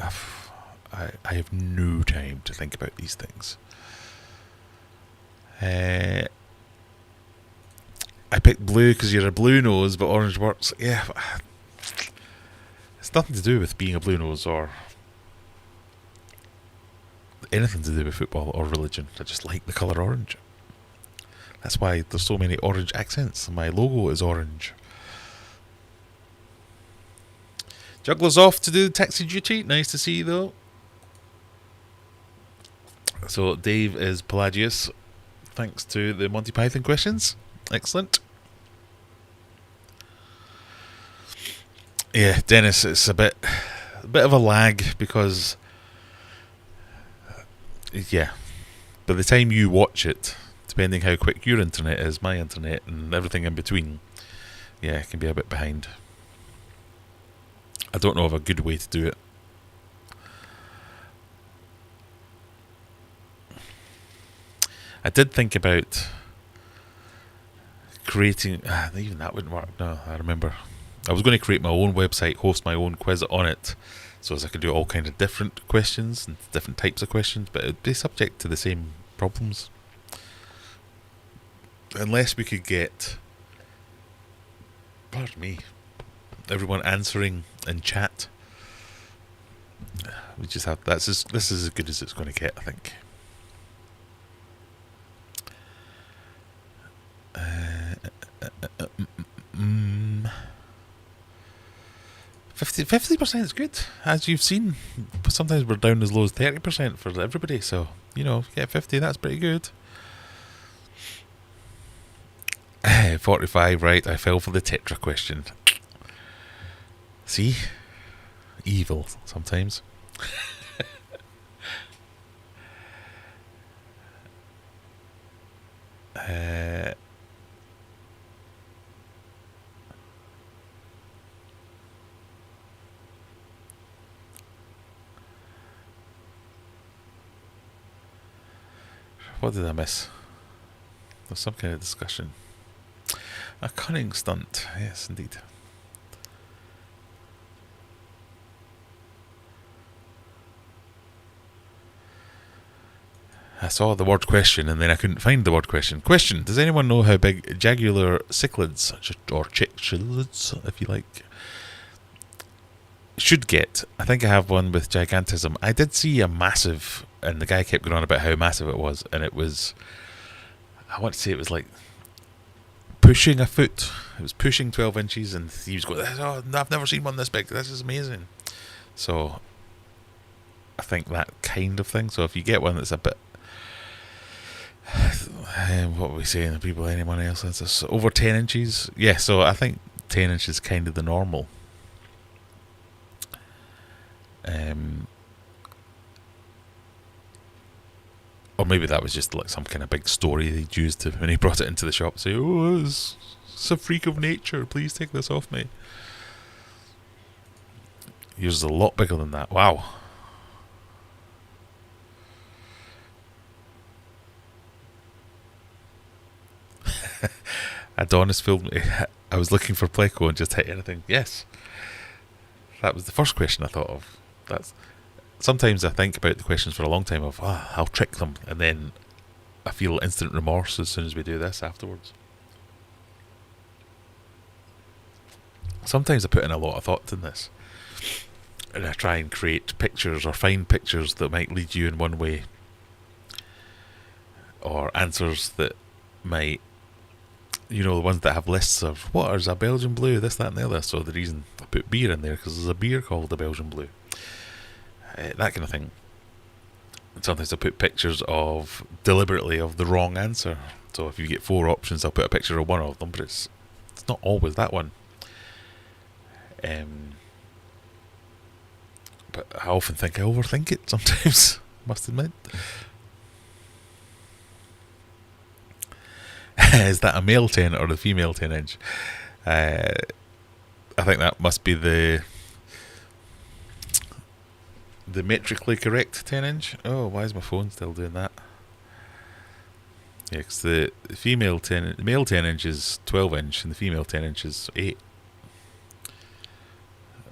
I have no time to think about these things. I picked blue because you're a blue nose, but orange works. Yeah, it's nothing to do with being a blue nose or anything to do with football or religion. I just like the colour orange. That's why there's so many orange accents. My logo is orange. Juggler's off to do taxi duty. Nice to see you, though. So Dave is Pelagius, thanks to the Monty Python questions. Excellent. Yeah, Dennis, it's a bit of a lag because, yeah, by the time you watch it, depending how quick your internet is, my internet, and everything in between, yeah, it can be a bit behind. I don't know of a good way to do it. I did think about creating... even that wouldn't work. No, I remember. I was going to create my own website, host my own quiz on it, so as I could do all kinds of different questions and different types of questions, but it would be subject to the same problems. Unless we could get... Pardon me. Everyone answering in chat. We just have... This is as good as it's going to get, I think. 50% is good, as you've seen. Sometimes we're down as low as 30% for everybody, so, you know, if you get 50, that's pretty good. 45, right, I fell for the Tetra question. See? Evil, sometimes. What did I miss? There's some kind of discussion. A cunning stunt. Yes, indeed. I saw the word question and then I couldn't find the word question. Question. Does anyone know how big jagular cichlids, or cichlids, if you like, should get? I think I have one with gigantism. I did see a massive, and the guy kept going on about how massive it was, and it was, I want to say it was like pushing a foot. It was pushing 12 inches, and he was going, oh, I've never seen one this big. This is amazing. So I think that kind of thing. So if you get one that's a bit, what were we saying? People, anyone else? It's over 10 inches. Yeah, so I think 10 inches is kind of the normal. Or maybe that was just like some kind of big story they'd used to, when he brought it into the shop, say, oh, it's a freak of nature, please take this off me. Yours is a lot bigger than that. Wow. Adonis filmed me. I was looking for Pleco and just hit anything. Yes. That was the first question I thought of. Sometimes I think about the questions for a long time of, I'll trick them, and then I feel instant remorse as soon as we do this afterwards. Sometimes I put in a lot of thought in this, and I try and create pictures or find pictures that might lead you in one way, or answers that might, you know, the ones that have lists of what is a Belgian blue, this, that and the other. So the reason I put beer in there, because there's a beer called the Belgian blue. That kind of thing. And sometimes I put pictures of, deliberately, of the wrong answer. So if you get 4 options, I'll put a picture of one of them, but it's not always that one. But I often think I overthink it sometimes, must admit. Is that a male 10 or a female 10 inch? I think that must be the metrically correct 10 inch. Oh, why is my phone still doing that? Yeah, because the male 10 inch is 12 inch and the female 10 inch is 8.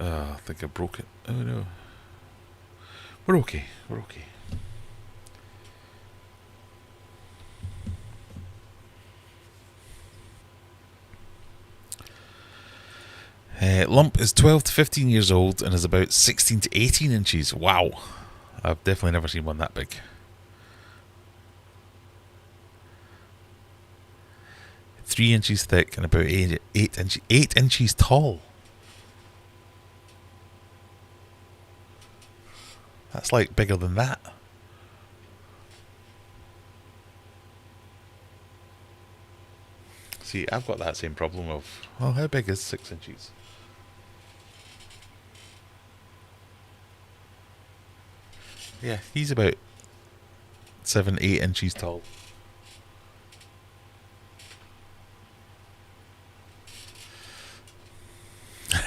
I think I broke it. Oh no. We're okay. Lump is 12 to 15 years old and is about 16 to 18 inches. Wow. I've definitely never seen one that big. 3 inches thick and about 8 inches tall. That's like bigger than that. See, I've got that same problem of, well, how big is 6 inches? Yeah, he's about 7-8 inches tall.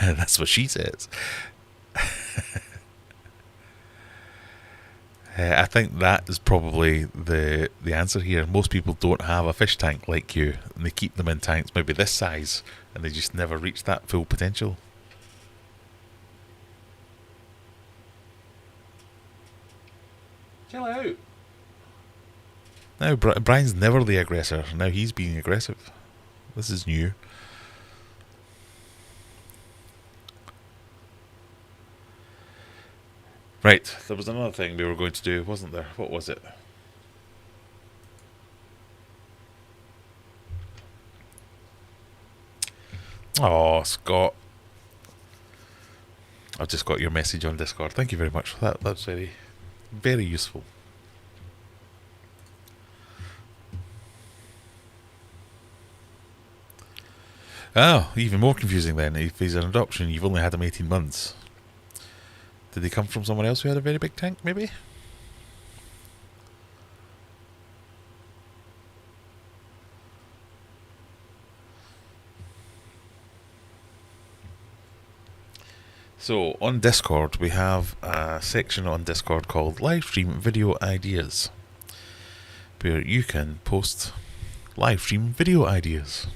That's what she says. I think that is probably the answer here. Most people don't have a fish tank like you, and they keep them in tanks maybe this size, and they just never reach that full potential. Chill out. Now, Brian's never the aggressor. Now he's being aggressive. This is new. Right, there was another thing we were going to do, wasn't there? What was it? Oh, Scott. I've just got your message on Discord. Thank you very much for that. That's very, very useful. Oh, even more confusing then. If he's an adoption, you've only had him 18 months. Did they come from someone else who had a very big tank, maybe? So, on Discord, we have a section on Discord called Live Stream Video Ideas, where you can post live stream video ideas.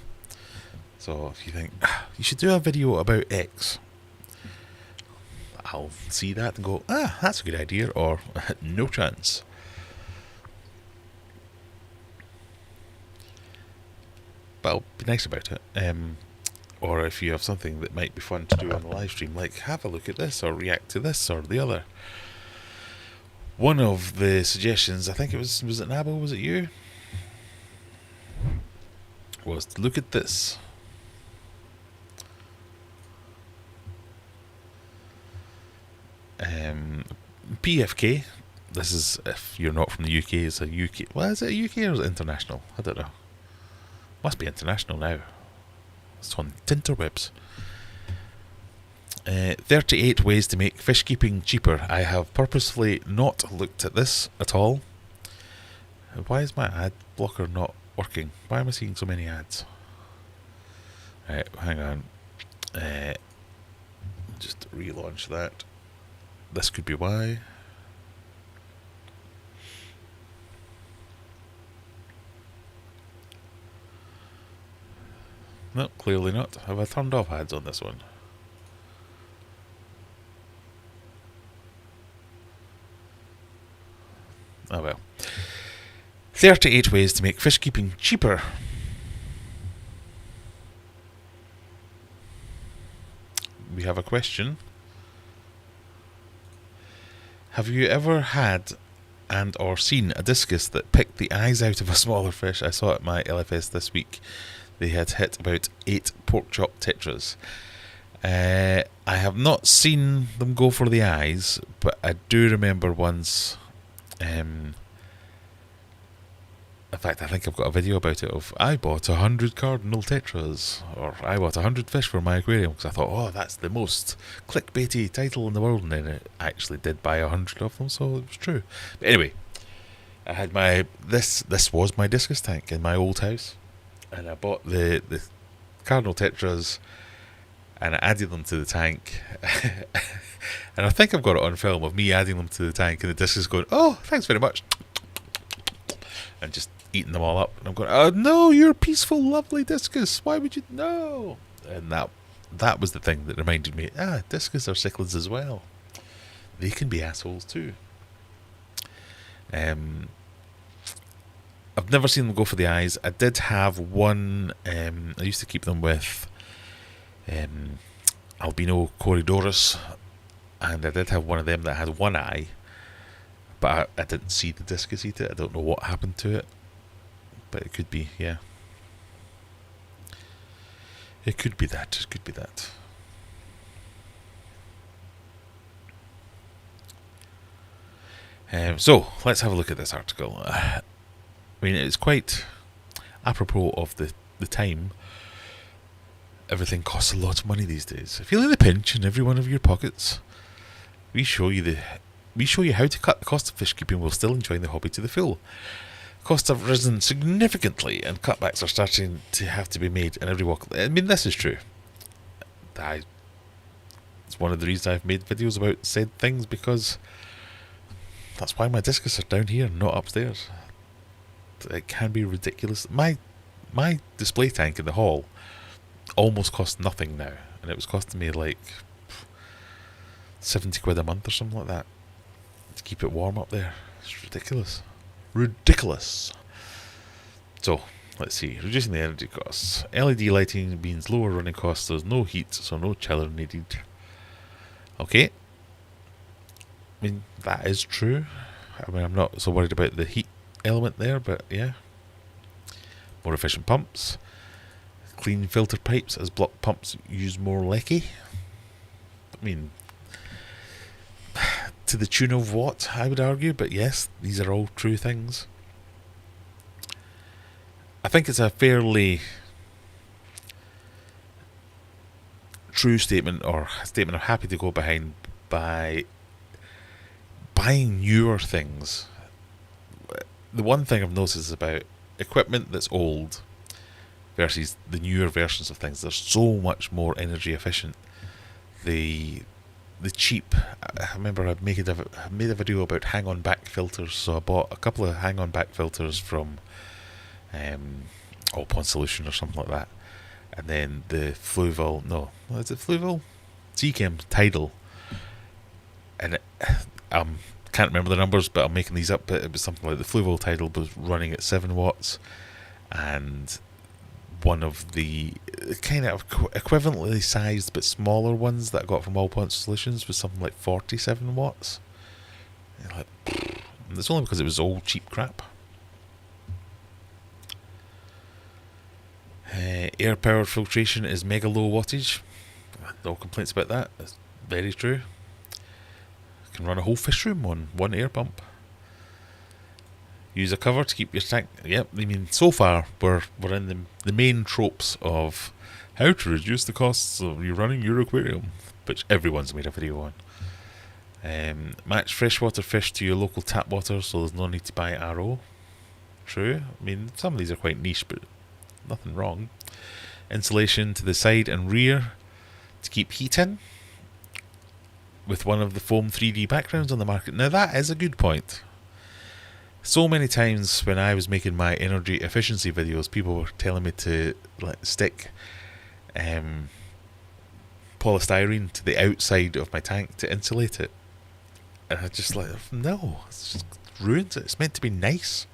So, if you think, you should do a video about X, I'll see that and go, that's a good idea, or no chance. But I'll be nice about it. Or if you have something that might be fun to do on the live stream, like have a look at this, or react to this, or the other. One of the suggestions, I think it was it Nabo, was it you? Was to look at this. PFK, this is, if you're not from the UK, it's a UK, well, is it a UK or is it international? I don't know. Must be international now. It's on Tinterwebs. 38 ways to make fish keeping cheaper. I have purposefully not looked at this at all. Why is my ad blocker not working? Why am I seeing so many ads? Right, hang on. Just relaunch that. This could be why. No, clearly not. Have I turned off ads on this one? Oh well. 38 ways to make fish keeping cheaper. We have a question. Have you ever had and or seen a discus that picked the eyes out of a smaller fish? I saw at my LFS this week. They had hit about 8 pork chop tetras. I have not seen them go for the eyes, but I do remember once. In fact, I think I've got a video about it of I bought 100 cardinal tetras, or I bought 100 fish for my aquarium, because I thought, oh, that's the most clickbaity title in the world, and then I actually did buy 100 of them, so it was true. But anyway, I had my this was my discus tank in my old house, and I bought the cardinal tetras, and I added them to the tank. And I think I've got it on film of me adding them to the tank, and the discus going, oh, thanks very much, and just eating them all up. And I'm going, oh no, you're a peaceful, lovely discus. Why would you? No. And that was the thing that reminded me, discus are cichlids as well. They can be assholes too. I've never seen them go for the eyes. I did have one. I used to keep them with albino Corydorus, and I did have one of them that had one eye, but I didn't see the discus eat it. I don't know what happened to it, but it could be, yeah. It could be that. It could be that. So, let's have a look at this article. I mean, it's quite apropos of the time. Everything costs a lot of money these days. Feeling the pinch in every one of your pockets? We show you how to cut the cost of fish keeping while still enjoying the hobby to the full. Costs have risen significantly, and cutbacks are starting to have to be made in every walk. I mean, this is true. It's one of the reasons I've made videos about said things, because that's why my discus are down here, not upstairs. It can be ridiculous. My display tank in the hall almost cost nothing now, and it was costing me like 70 quid a month or something like that to keep it warm up there. It's ridiculous. Ridiculous. So, let's see. Reducing the energy costs. LED lighting means lower running costs. There's no heat, so no chiller needed. Okay. I mean, that is true. I mean, I'm not so worried about the heat element there, but yeah. More efficient pumps. Clean filter pipes, as block pumps use more lecky. I mean, to the tune of what, I would argue, but yes, these are all true things. I think it's a fairly true statement, or a statement I'm happy to go behind, by buying newer things. The one thing I've noticed about equipment that's old versus the newer versions of things, they're so much more energy efficient. The cheap, I remember I made a video about hang-on back filters, so I bought a couple of hang-on back filters from All Pond Solution or something like that, and then the Fluval, no, what is it, Fluval? Seachem Tidal, and can't remember the numbers, but I'm making these up, but it was something like the Fluval Tidal was running at 7 watts, and one of the kind of equivalently sized but smaller ones that I got from All Pond Solutions was something like 47 watts. And it's only because it was all cheap crap. Air powered filtration is mega low wattage. No complaints about that. That's very true. Can run a whole fish room on one air pump. Use a cover to keep your tank. Yep, I mean, so far we're in the main tropes of how to reduce the costs of you running your aquarium, which everyone's made a video on. Match freshwater fish to your local tap water, so there's no need to buy RO. True. I mean, some of these are quite niche, but nothing wrong. Insulation to the side and rear to keep heat in, with one of the foam 3D backgrounds on the market. Now that is a good point. So many times when I was making my energy efficiency videos, people were telling me to stick polystyrene to the outside of my tank to insulate it. And I just no, it's just ruins it. It's meant to be nice.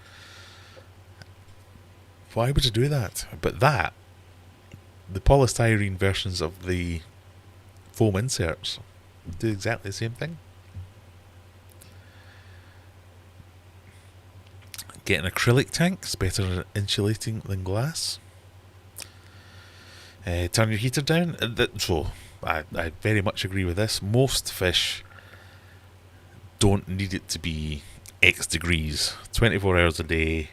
Why would you do that? But the polystyrene versions of the foam inserts do exactly the same thing. Get an acrylic tank, it's better at insulating than glass. Turn your heater down. So I very much agree with this. Most fish don't need it to be X degrees, 24 hours a day,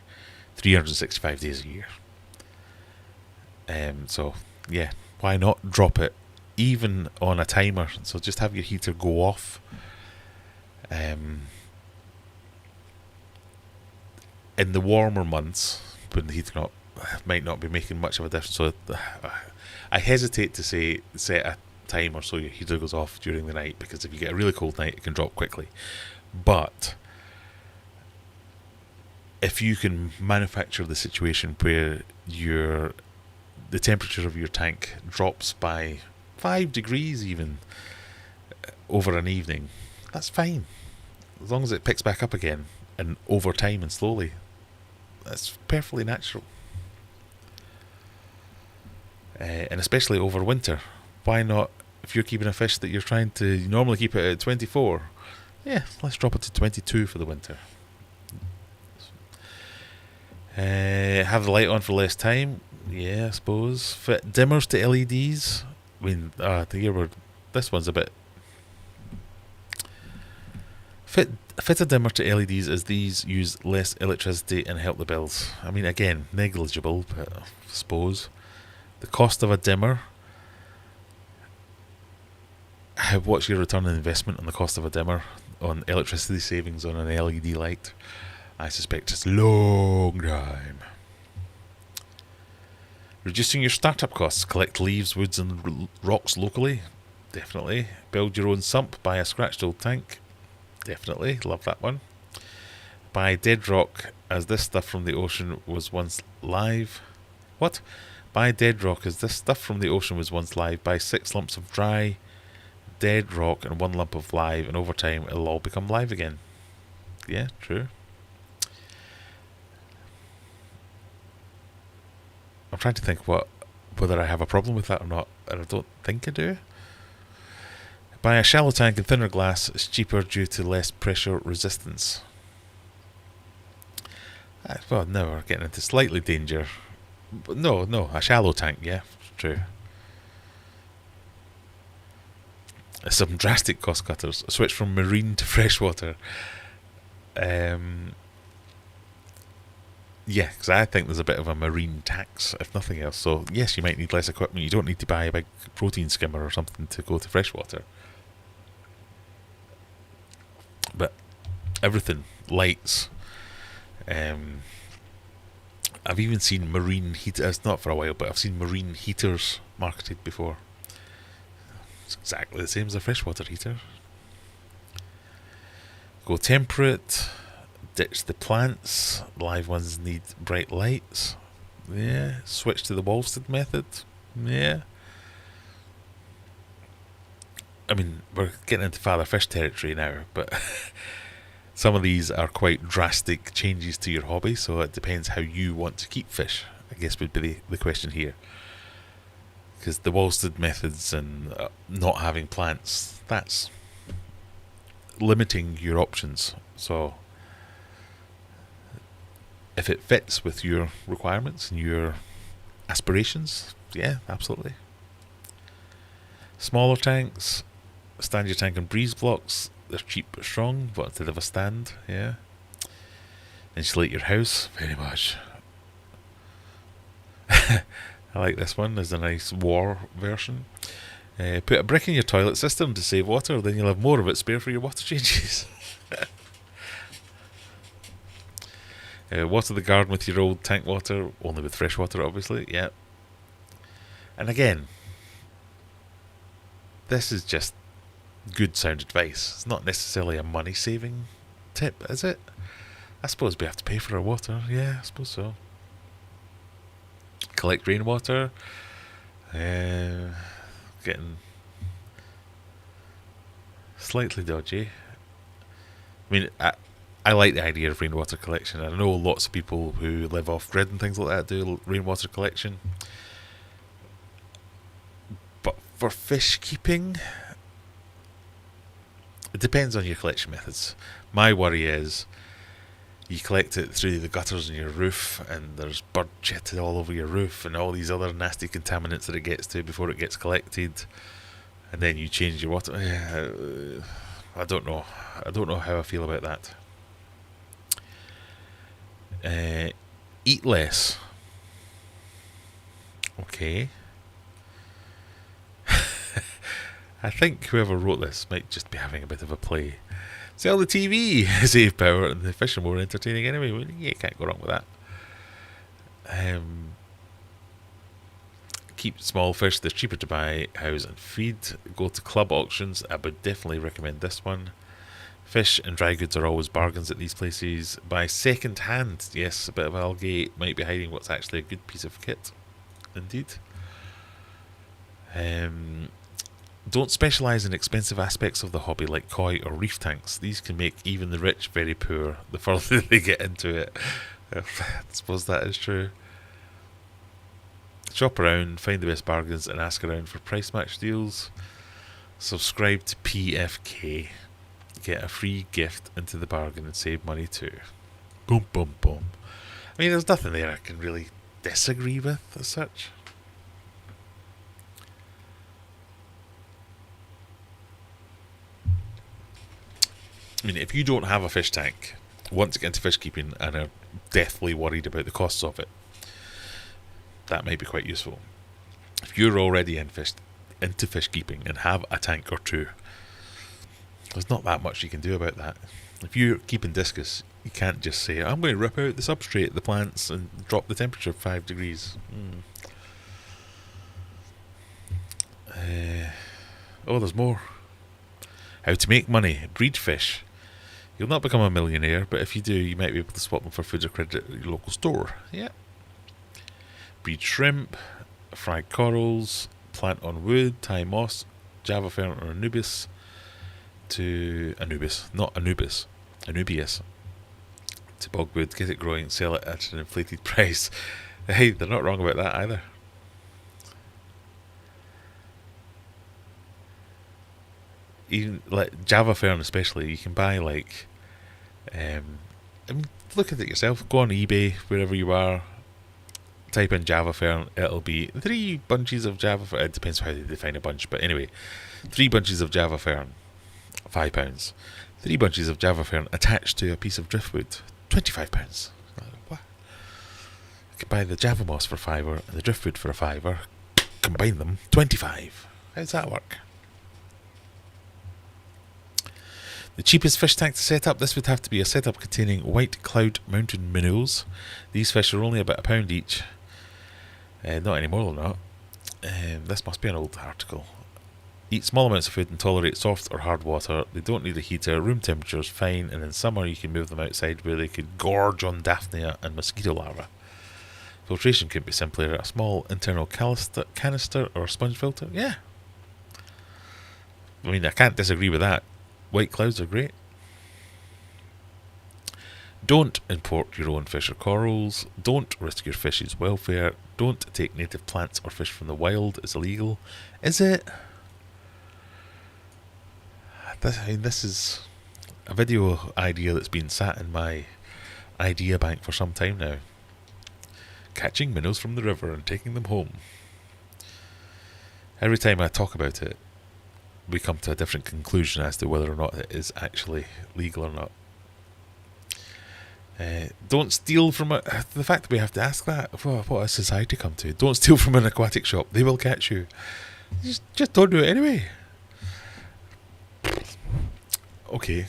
365 days a year. So yeah, why not drop it even on a timer? So just have your heater go off. In the warmer months, when the heater might not be making much of a difference, so I hesitate to say set a timer so your heater goes off during the night, because if you get a really cold night, it can drop quickly. But if you can manufacture the situation where the temperature of your tank drops by 5 degrees even over an evening, that's fine, as long as it picks back up again, and over time and slowly. That's perfectly natural. And especially over winter. Why not, if you're keeping a fish that you're trying to normally keep it at 24, yeah, let's drop it to 22 for the winter. Have the light on for less time. Yeah, I suppose. Fit dimmers to LEDs. I mean, the year where this one's a bit. Fit fit a dimmer to LEDs as these use less electricity and help the bills. I mean, again, negligible, but I suppose. The cost of a dimmer. What's your return on investment on the cost of a dimmer on electricity savings on an LED light? I suspect it's long time. Reducing your startup costs. Collect leaves, woods and rocks locally. Definitely. Build your own sump. Buy a scratched old tank. Definitely. Love that one. Buy dead rock as this stuff from the ocean was once live. What? Buy dead rock as this stuff from the ocean was once live. Buy 6 lumps of dry, dead rock and 1 lump of live, and over time it'll all become live again. Yeah, true. I'm trying to think whether I have a problem with that or not, and I don't think I do. Buy a shallow tank in thinner glass. It's cheaper due to less pressure resistance. Well, now we're getting into slightly danger. But no, a shallow tank, yeah, true. Some drastic cost cutters. A switch from marine to freshwater. Yeah, because I think there's a bit of a marine tax, if nothing else. So, yes, you might need less equipment. You don't need to buy a big protein skimmer or something to go to freshwater. But everything, lights. I've even seen marine heaters. Not for a while, but I've seen marine heaters marketed before. It's exactly the same as a freshwater heater. Go temperate. Ditch the plants. Live ones need bright lights. Yeah. Switch to the Wolfstead method. Yeah. I mean, we're getting into father fish territory now, but some of these are quite drastic changes to your hobby, so it depends how you want to keep fish, I guess would be the question here. Because the Wolfstead methods and not having plants, that's limiting your options. So if it fits with your requirements and your aspirations, yeah, absolutely. Smaller tanks, stand your tank on breeze blocks. They're cheap but strong, but instead of a stand, yeah. Insulate your house, very much. I like this one. There's a nice war version. Put a brick in your toilet system to save water, then you'll have more of it spare for your water changes. Water the garden with your old tank water, only with fresh water, obviously, yeah. And again, this is just good sound advice. It's not necessarily a money saving tip, is it? I suppose we have to pay for our water. Yeah, I suppose so. Collect rainwater. Getting slightly dodgy. I mean, I like the idea of rainwater collection. I know lots of people who live off grid and things like that do rainwater collection. But for fish keeping, it depends on your collection methods. My worry is you collect it through the gutters in your roof, and there's bird shit all over your roof and all these other nasty contaminants that it gets to before it gets collected, and then you change your water. I don't know. I don't know how I feel about that. Eat less. Okay. I think whoever wrote this might just be having a bit of a play. Sell the TV, save power, and the fish are more entertaining anyway. Well, yeah, you can't go wrong with that. Keep small fish, they're cheaper to buy, house and feed. Go to club auctions, I would definitely recommend this one. Fish and dry goods are always bargains at these places. Buy second hand. Yes, a bit of algae might be hiding what's actually a good piece of kit. Indeed. Don't specialise in expensive aspects of the hobby like koi or reef tanks. These can make even the rich very poor the further they get into it. I suppose that is true. Shop around, find the best bargains and ask around for price match deals. Subscribe to PFK. Get a free gift into the bargain and save money too. Boom, boom, boom. I mean, there's nothing there I can really disagree with as such. I mean, if you don't have a fish tank, want to get into fish keeping, and are deathly worried about the costs of it, that might be quite useful. If you're already into fish keeping and have a tank or two, there's not that much you can do about that. If you're keeping discus, you can't just say, I'm going to rip out the substrate, the plants, and drop the temperature 5 degrees. There's more. How to make money. Breed fish. You'll not become a millionaire, but if you do, you might be able to swap them for food or credit at your local store. Yeah. Breed shrimp, fried corals, plant on wood, tie moss, Java fern or Anubias to Anubias to bogwood, get it growing, sell it at an inflated price. Hey, they're not wrong about that either. Even like Java fern especially, you can buy like I mean, look at it yourself, go on eBay wherever you are, type in Java fern, it'll be 3 bunches of Java fern. It depends how they define a bunch, but anyway, 3 bunches of Java fern, £5. 3 bunches of Java fern attached to a piece of driftwood, £25. What? You could buy the Java moss for £5 and the driftwood for £5, combine them, 25. How does that work? The cheapest fish tank to set up, this would have to be a setup containing white cloud mountain minnows. These fish are only about £1 each. Not anymore than that. This must be an old article. Eat small amounts of food and tolerate soft or hard water. They don't need a heater. Room temperature is fine, and in summer you can move them outside where they could gorge on daphnia and mosquito larvae. Filtration can be simpler. A small internal canister or sponge filter. Yeah. I mean, I can't disagree with that. White clouds are great. Don't import your own fish or corals. Don't risk your fish's welfare. Don't take native plants or fish from the wild. It's illegal. Is it? This is a video idea that's been sat in my idea bank for some time now. Catching minnows from the river and taking them home. Every time I talk about it, we come to a different conclusion as to whether or not it is actually legal or not. Don't steal from the fact that we have to ask that, what has society come to? Don't steal from an aquatic shop, they will catch you. Just don't do it anyway. Okay,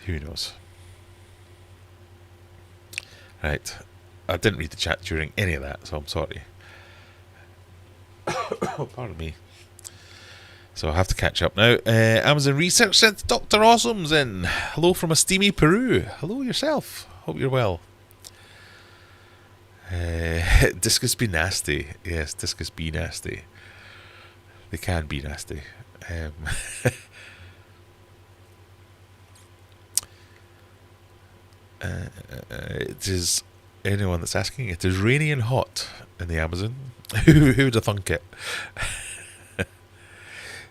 who knows? Right, I didn't read the chat during any of that, so I'm sorry. Pardon me. So I have to catch up now. Amazon Research sent Dr. Awesome's in. Hello from a steamy Peru. Hello yourself. Hope you're well. Discus be nasty. Yes, discus be nasty. They can be nasty. It is anyone that's asking. It is rainy and hot in the Amazon. Who would have thunk it?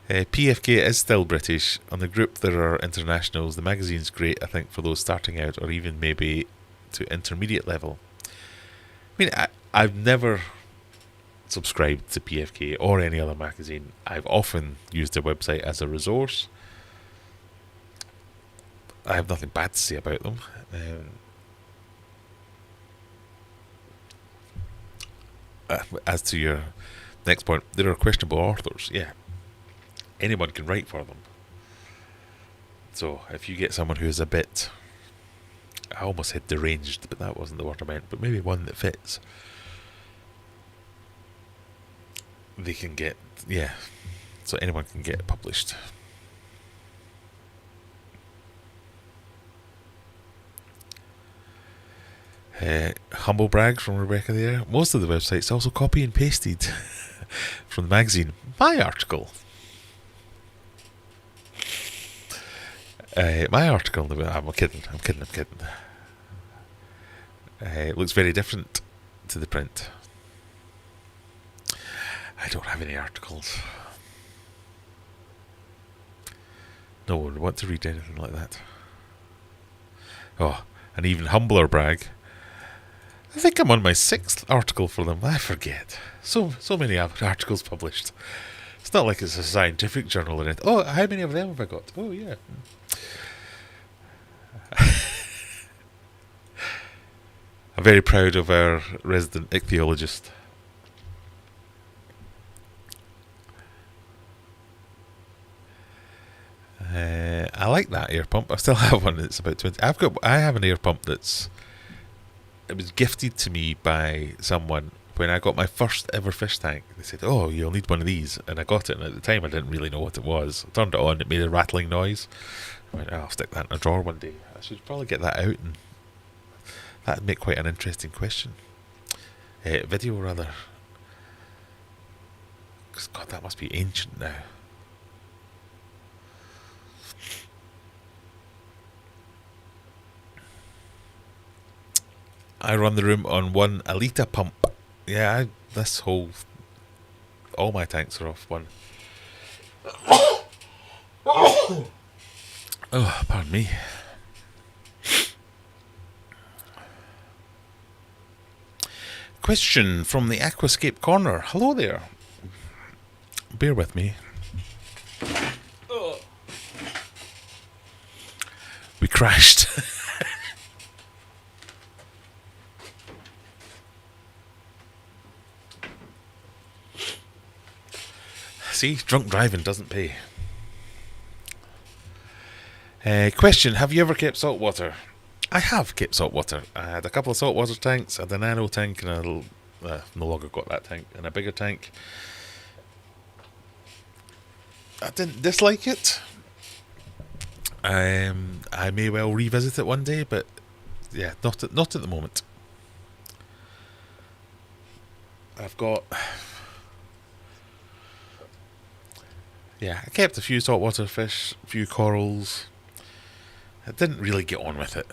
PFK is still British. On the group there are internationals. The magazine's great, I think, for those starting out or even maybe to intermediate level. I mean, I've never subscribed to PFK or any other magazine. I've often used their website as a resource. I have nothing bad to say about them. As to your next point, there are questionable authors. Yeah, anyone can write for them. So if you get someone who is a bit, I almost said deranged, but that wasn't the word I meant, but maybe one that fits, they can get, yeah, so anyone can get published. Humble brag from Rebecca there. Most of the websites also copy and pasted from the magazine. My article. I'm kidding. It looks very different to the print. I don't have any articles. No one would want to read anything like that. Oh, an even humbler brag. I think I'm on my 6th article for them. I forget. So many articles published. It's not like it's a scientific journal or anything. Oh, how many of them have I got? Oh, yeah. I'm very proud of our resident ichthyologist. I like that air pump. I still have one that's about 20. I have an air pump it was gifted to me by someone when I got my first ever fish tank. They said, "Oh, you'll need one of these," and I got it. And at the time, I didn't really know what it was. I turned it on. It made a rattling noise. I went, "Oh, I'll stick that in a drawer one day." I should probably get that out, and that'd make quite an interesting video rather. Because God, that must be ancient now. I run the room on one Alita pump. Yeah, all my tanks are off one. Oh, pardon me. Question from the Aquascape Corner. Hello there. Bear with me. We crashed. See, drunk driving doesn't pay. Question, have you ever kept salt water? I have kept salt water. I had a couple of saltwater tanks, I had a nano tank, and a little, no longer got that tank, and a bigger tank. I didn't dislike it. I may well revisit it one day, but yeah, not at the moment. I've got... Yeah, I kept a few saltwater fish, a few corals. I didn't really get on with it.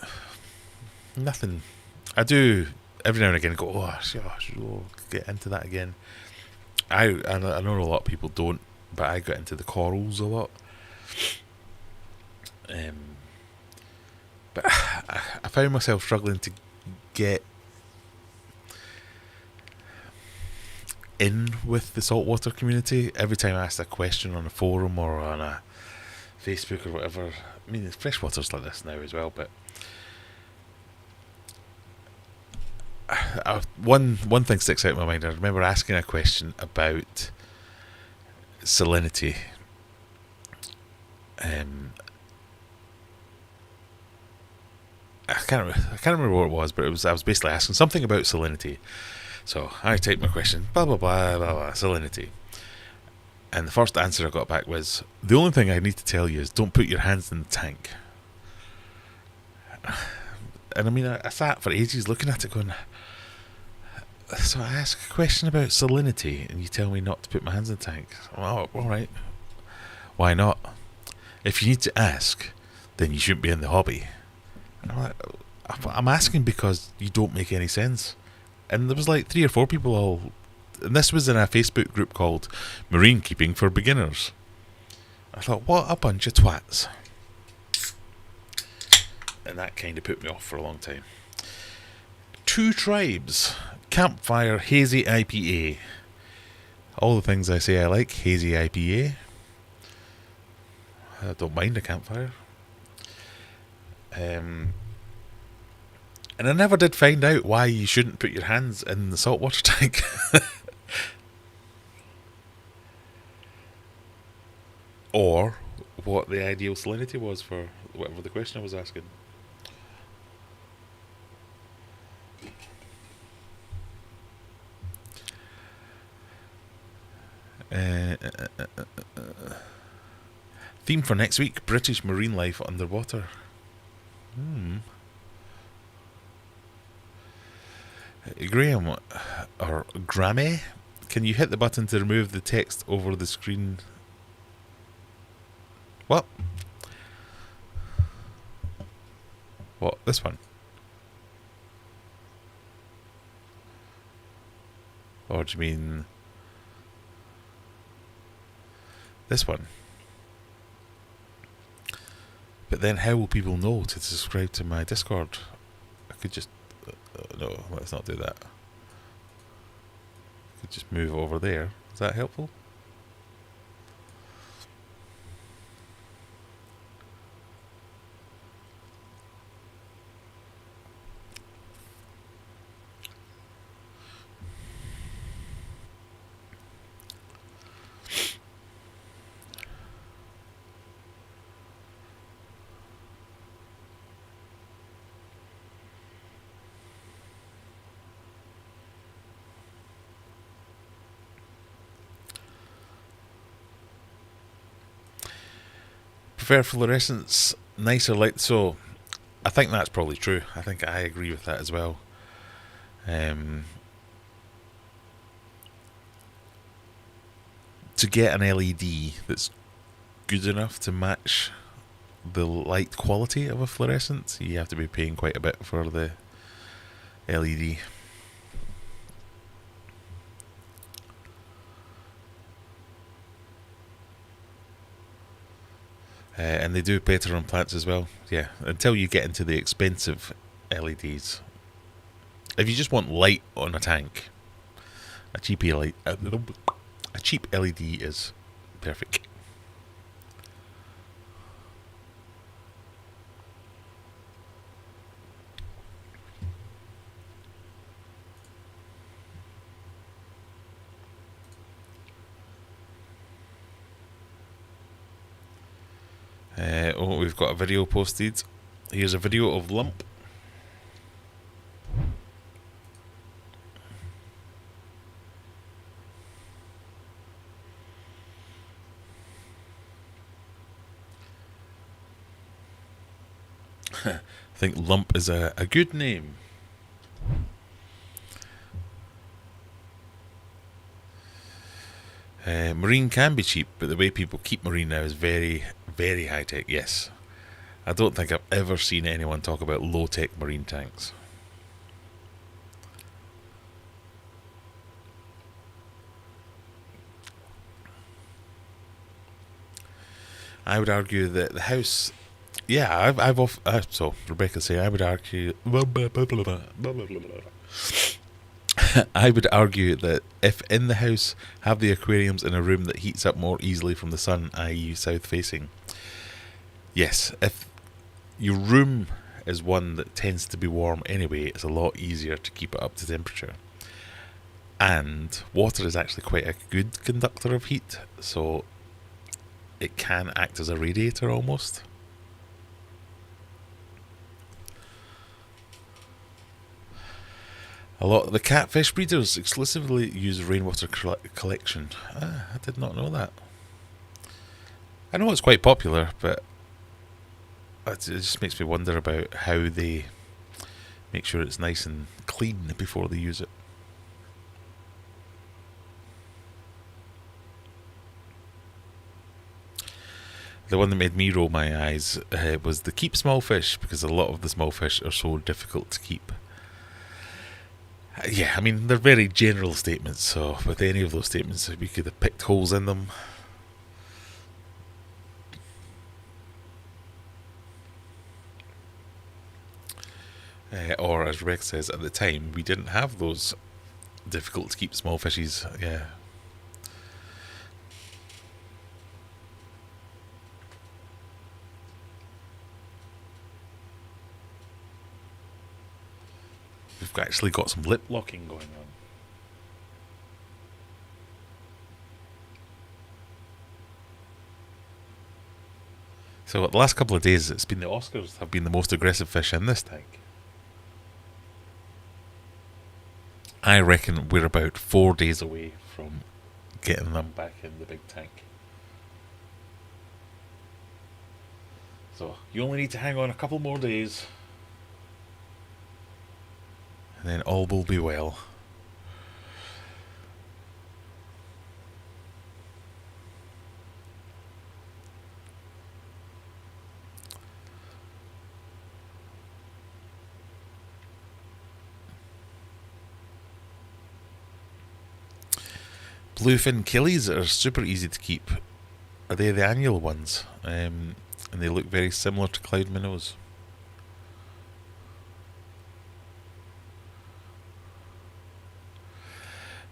Nothing. I do every now and again go, I should get into that again. I know a lot of people don't, but I got into the corals a lot. But I found myself struggling to get in with the saltwater community. Every time I asked a question on a forum or on a Facebook or whatever, I mean, freshwater's like this now as well, but one thing sticks out in my mind. I remember asking a question about salinity. I can't remember what it was, but I was basically asking something about salinity. So I typed my question, blah blah blah blah blah, salinity. And the first answer I got back was, the only thing I need to tell you is don't put your hands in the tank. And I mean, I sat for ages looking at it going, so I ask a question about salinity and you tell me not to put my hands in the tank. Oh, alright. Why not? If you need to ask, then you shouldn't be in the hobby. And I'm asking because you don't make any sense. And there was like 3 or 4 people and this was in a Facebook group called Marine Keeping for Beginners. I thought, what a bunch of twats. And that kind of put me off for a long time. 2 Tribes, Campfire Hazy IPA. All the things I say I like, Hazy IPA. I don't mind a campfire. And I never did find out why you shouldn't put your hands in the saltwater tank. Or what the ideal salinity was for whatever the question I was asking. Theme for next week, British marine life underwater. Graham, or Grammy, can you hit the button to remove the text over the screen? What? What? This one? Or do you mean this one? But then how will people know to subscribe to my Discord? I could just... no, let's not do that. I could just move over there. Is that helpful? Prefer fluorescence, nicer light. So I think that's probably true. I think I agree with that as well. To get an LED that's good enough to match the light quality of a fluorescent, you have to be paying quite a bit for the LED. And they do better on plants as well. Yeah, until you get into the expensive LEDs. If you just want light on a tank, a cheap LED is perfect. We've got a video posted. Here's a video of Lump. I think Lump is a good name. Marine can be cheap, but the way people keep marine now is very, very high tech. Yes. I don't think I've ever seen anyone talk about low tech marine tanks. I would argue that the house... Yeah, so Rebecca say I would argue... I would argue that if in the house have the aquariums in a room that heats up more easily from the sun, i.e. south facing. Yes, if your room is one that tends to be warm anyway, it's a lot easier to keep it up to temperature. And water is actually quite a good conductor of heat, so it can act as a radiator almost. A lot of the catfish breeders exclusively use rainwater collection. I did not know that. I know it's quite popular, but it just makes me wonder about how they make sure it's nice and clean before they use it. The one that made me roll my eyes was the keep small fish, because a lot of the small fish are so difficult to keep. Yeah, I mean, they're very general statements, so with any of those statements, we could have picked holes in them. Or, as Rebecca says, at the time, we didn't have those difficult to keep small fishies. Yeah. We've actually got some lip locking going on. So the last couple of days, it's been the Oscars have been the most aggressive fish in this tank. I reckon we're about 4 days away from getting them back in the big tank. So you only need to hang on a couple more days, and then all will be well. Bluefin killies are super easy to keep. Are they the annual ones? and they look very similar to cloud minnows.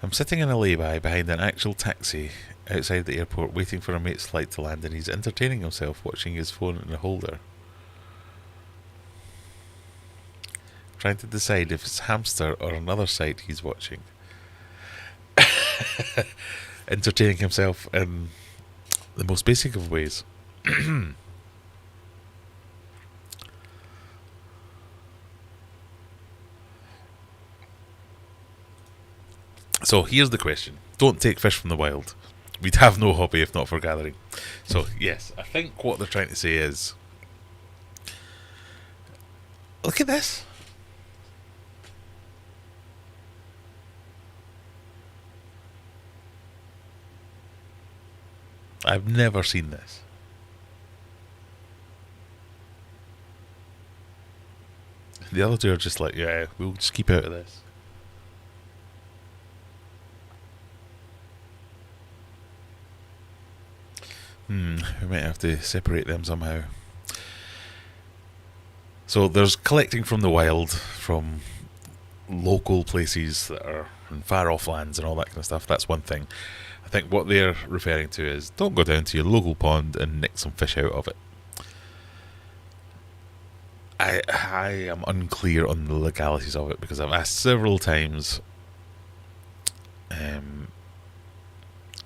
I'm sitting in a lay-by behind an actual taxi outside the airport waiting for a mate's flight to land, and he's entertaining himself watching his phone in a holder. Trying to decide if it's hamster or another site he's watching. Entertaining himself in the most basic of ways. So here's the question. Don't take fish from the wild. We'd have no hobby if not for gathering. So yes, I think what they're trying to say is, look at this. I've never seen this. The other two are just like, yeah, we'll just keep out of this. We might have to separate them somehow. So there's collecting from the wild, from local places that are in far off lands and all that kind of stuff. That's one thing. I think what they're referring to is, don't go down to your local pond and nick some fish out of it. I am unclear on the legalities of it, because I've asked several times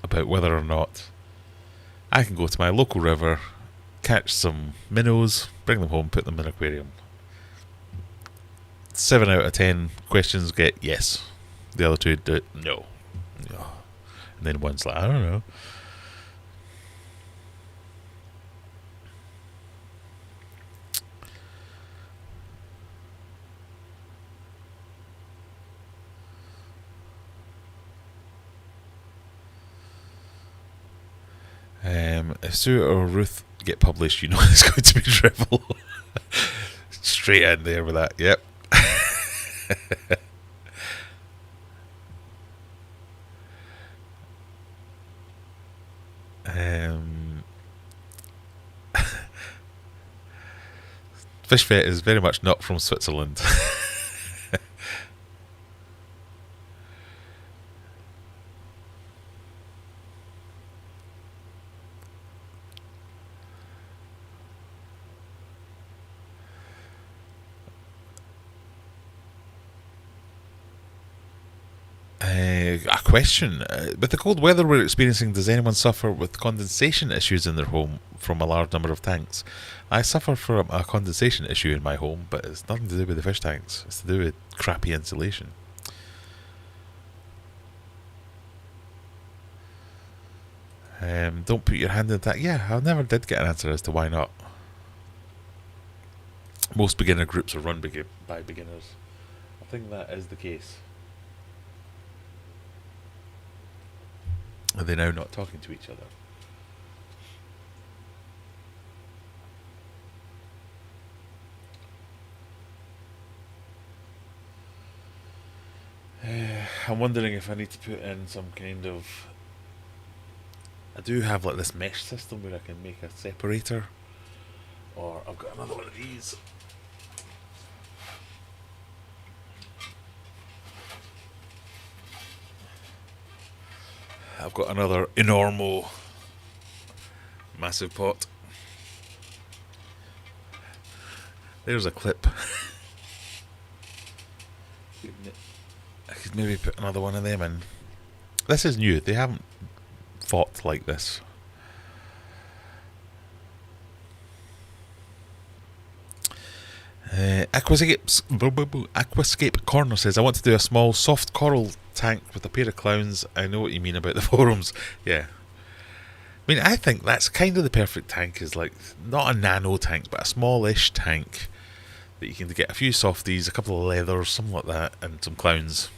about whether or not I can go to my local river, catch some minnows, bring them home, put them in an aquarium. 7 out of 10 questions get yes. The other two do no. And then one's like, I don't know. If Sue or Ruth get published, you know it's going to be drivel. Straight in there with that, yep. Fish Vet is very much not from Switzerland. A question. With the cold weather we're experiencing, does anyone suffer with condensation issues in their home from a large number of tanks? I suffer from a condensation issue in my home, but it's nothing to do with the fish tanks. It's to do with crappy insulation. Don't put your hand in that. Yeah, I never did get an answer as to why not. Most beginner groups are run by beginners. I think that is the case. Are they now not talking to each other? I'm wondering if I need to put in some kind of... I do have like this mesh system where I can make a separator. Or I've got another one of these. I've got another enormo massive pot. There's a clip. I could maybe put another one of them in. This is new. They haven't fought like this. Aquascape Corner says, I want to do a small soft coral tank with a pair of clowns. I know what you mean about the forums. Yeah. I mean, I think that's kind of the perfect tank, is like, not a nano tank, but a smallish tank that you can get a few softies, a couple of leathers, something like that, and some clowns.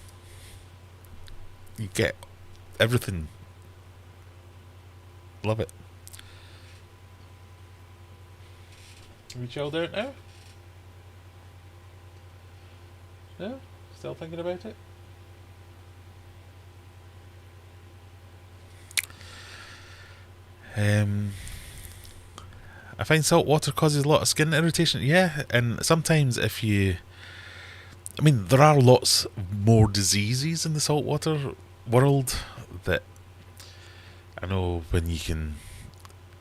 You get everything. Love it. Are we chilled out now? No? Still thinking about it? I find salt water causes a lot of skin irritation. Yeah, and sometimes there are lots more diseases in the saltwater world that I know when you can,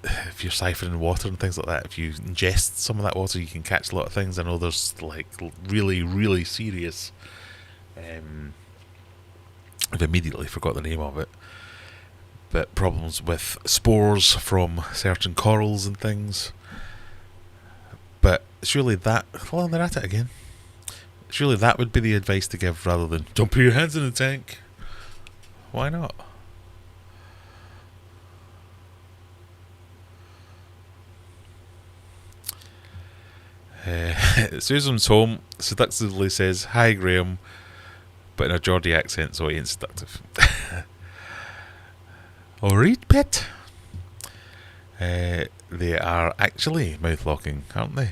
if you're siphoning water and things like that, if you ingest some of that water, you can catch a lot of things. I know there's like really, really serious, I've immediately forgot the name of it, but problems with spores from certain corals and things. But surely that, well, they're at it again. Surely that would be the advice to give rather than don't put your hands in the tank. Why not? Susan's home seductively says, "Hi Graham," but in a Geordie accent, so he ain't seductive. Alright, pet. They are actually mouth locking, aren't they?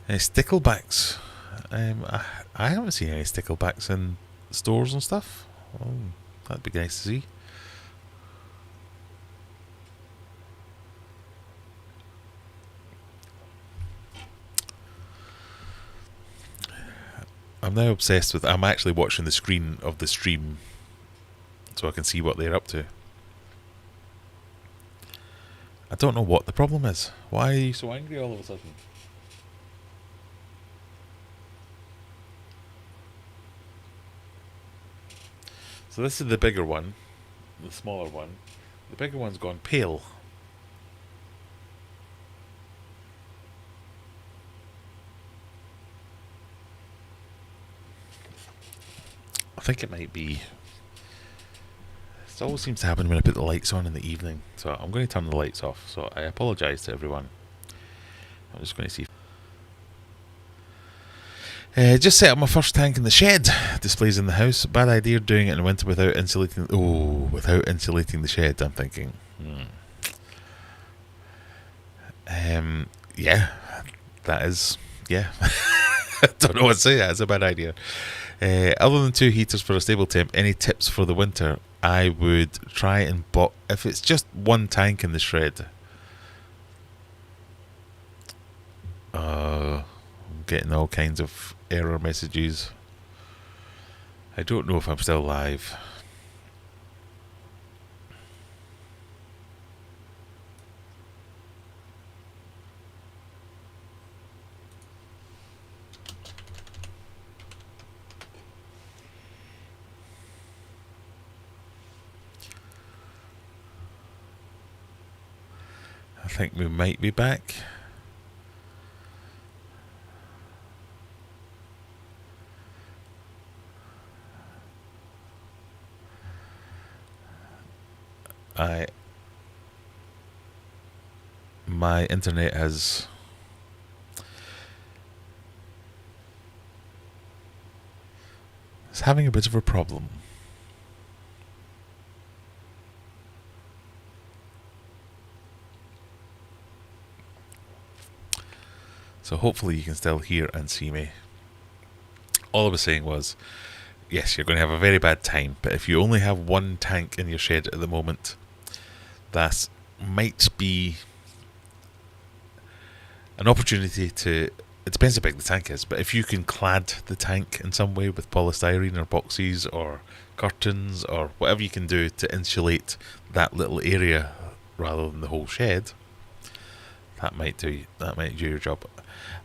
Sticklebacks. I haven't seen any sticklebacks in stores and stuff. Oh, that'd be nice to see. I'm now obsessed with. I'm actually watching the screen of the stream so I can see what they're up to. I don't know what the problem is. Why are you so angry all of a sudden? So this is the bigger one, the smaller one. The bigger one's gone pale. I think it might be. It always seems to happen when I put the lights on in the evening. So I'm going to turn the lights off. So I apologise to everyone. I'm just going to see. Just set up my first tank in the shed. Displays in the house. Bad idea doing it in winter without insulating. Without insulating the shed. I'm thinking. Yeah, that is. Yeah, I don't know what to say. That's a bad idea. Other than 2 heaters for a stable temp, any tips for the winter? I would try and if it's just 1 tank in the shed. I'm getting all kinds of error messages. I don't know if I'm still live. I think we might be back. My internet is having a bit of a problem. So hopefully you can still hear and see me. All I was saying was, yes, you're going to have a very bad time, but if you only have 1 tank in your shed at the moment, that might be an opportunity to. It depends how big the tank is, but if you can clad the tank in some way with polystyrene or boxes or curtains or whatever you can do to insulate that little area rather than the whole shed, that might do your job.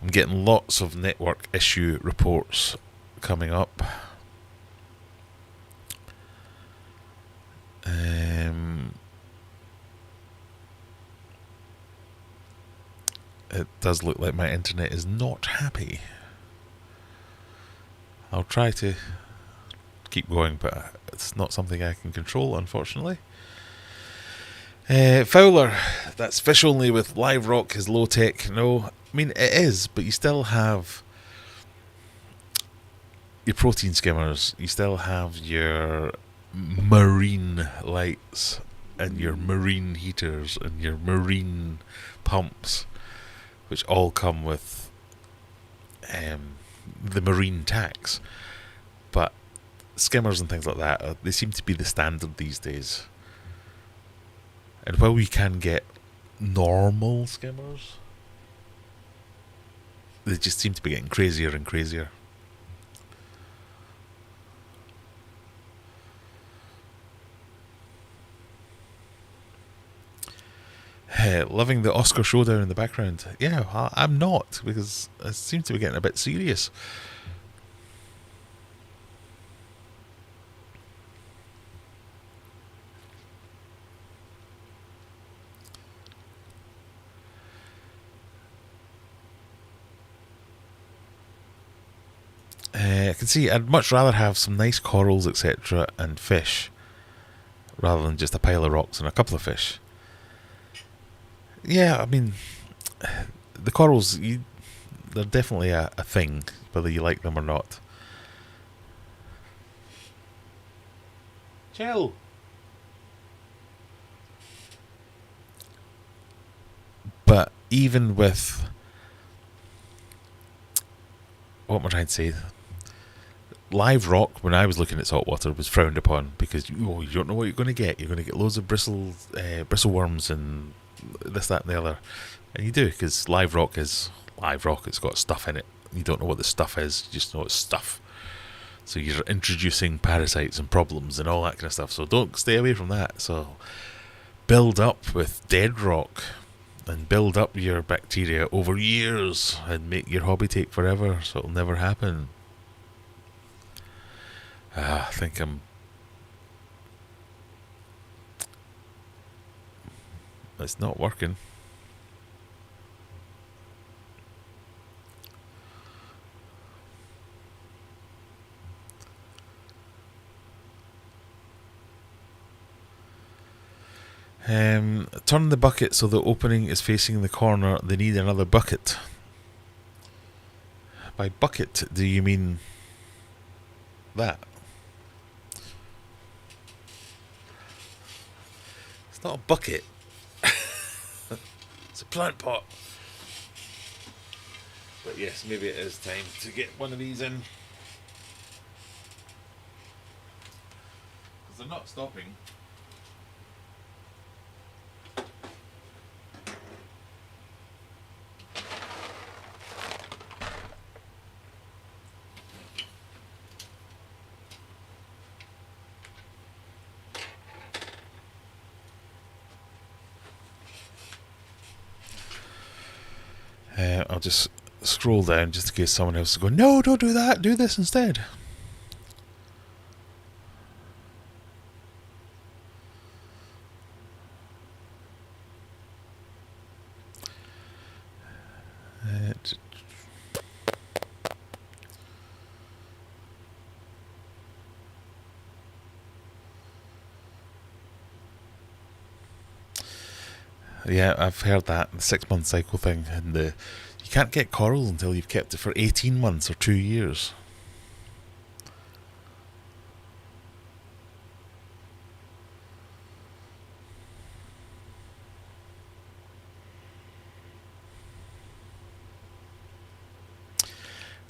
I'm getting lots of network issue reports coming up. It does look like my internet is not happy. I'll try to keep going, but it's not something I can control, unfortunately. Fowler, that's fish only with live rock is low tech. No, I mean it is, but you still have your protein skimmers, you still have your marine lights, and your marine heaters and your marine pumps, which all come with the marine tax. But skimmers and things like that, they seem to be the standard these days. And while we can get normal skimmers, they just seem to be getting crazier and crazier. Loving the Oscar showdown in the background. Yeah, I'm not, because it seems to be getting a bit serious. I can see I'd much rather have some nice corals, etc., and fish, rather than just a pile of rocks and a couple of fish. Yeah, I mean, the corals, they're definitely a thing, whether you like them or not. Chill. But even with, what am I trying to say? Live rock, when I was looking at saltwater, was frowned upon because you don't know what you're going to get. You're going to get loads of bristle worms and this, that, and the other. And you do, because live rock is live rock. It's got stuff in it. You don't know what the stuff is. You just know it's stuff. So you're introducing parasites and problems and all that kind of stuff. So don't stay away from that. So build up with dead rock and build up your bacteria over years and make your hobby take forever, so it'll never happen. I think it's not working. Turn the bucket so the opening is facing the corner. They need another bucket. By bucket, do you mean that? It's not a bucket. It's a plant pot. But yes, maybe it is time to get one of these in. Because they're not stopping. I'll just scroll down just in case someone else is going, no, don't do that, do this instead. Yeah, I've heard that, the 6-month cycle thing, and you can't get corals until you've kept it for 18 months or 2 years.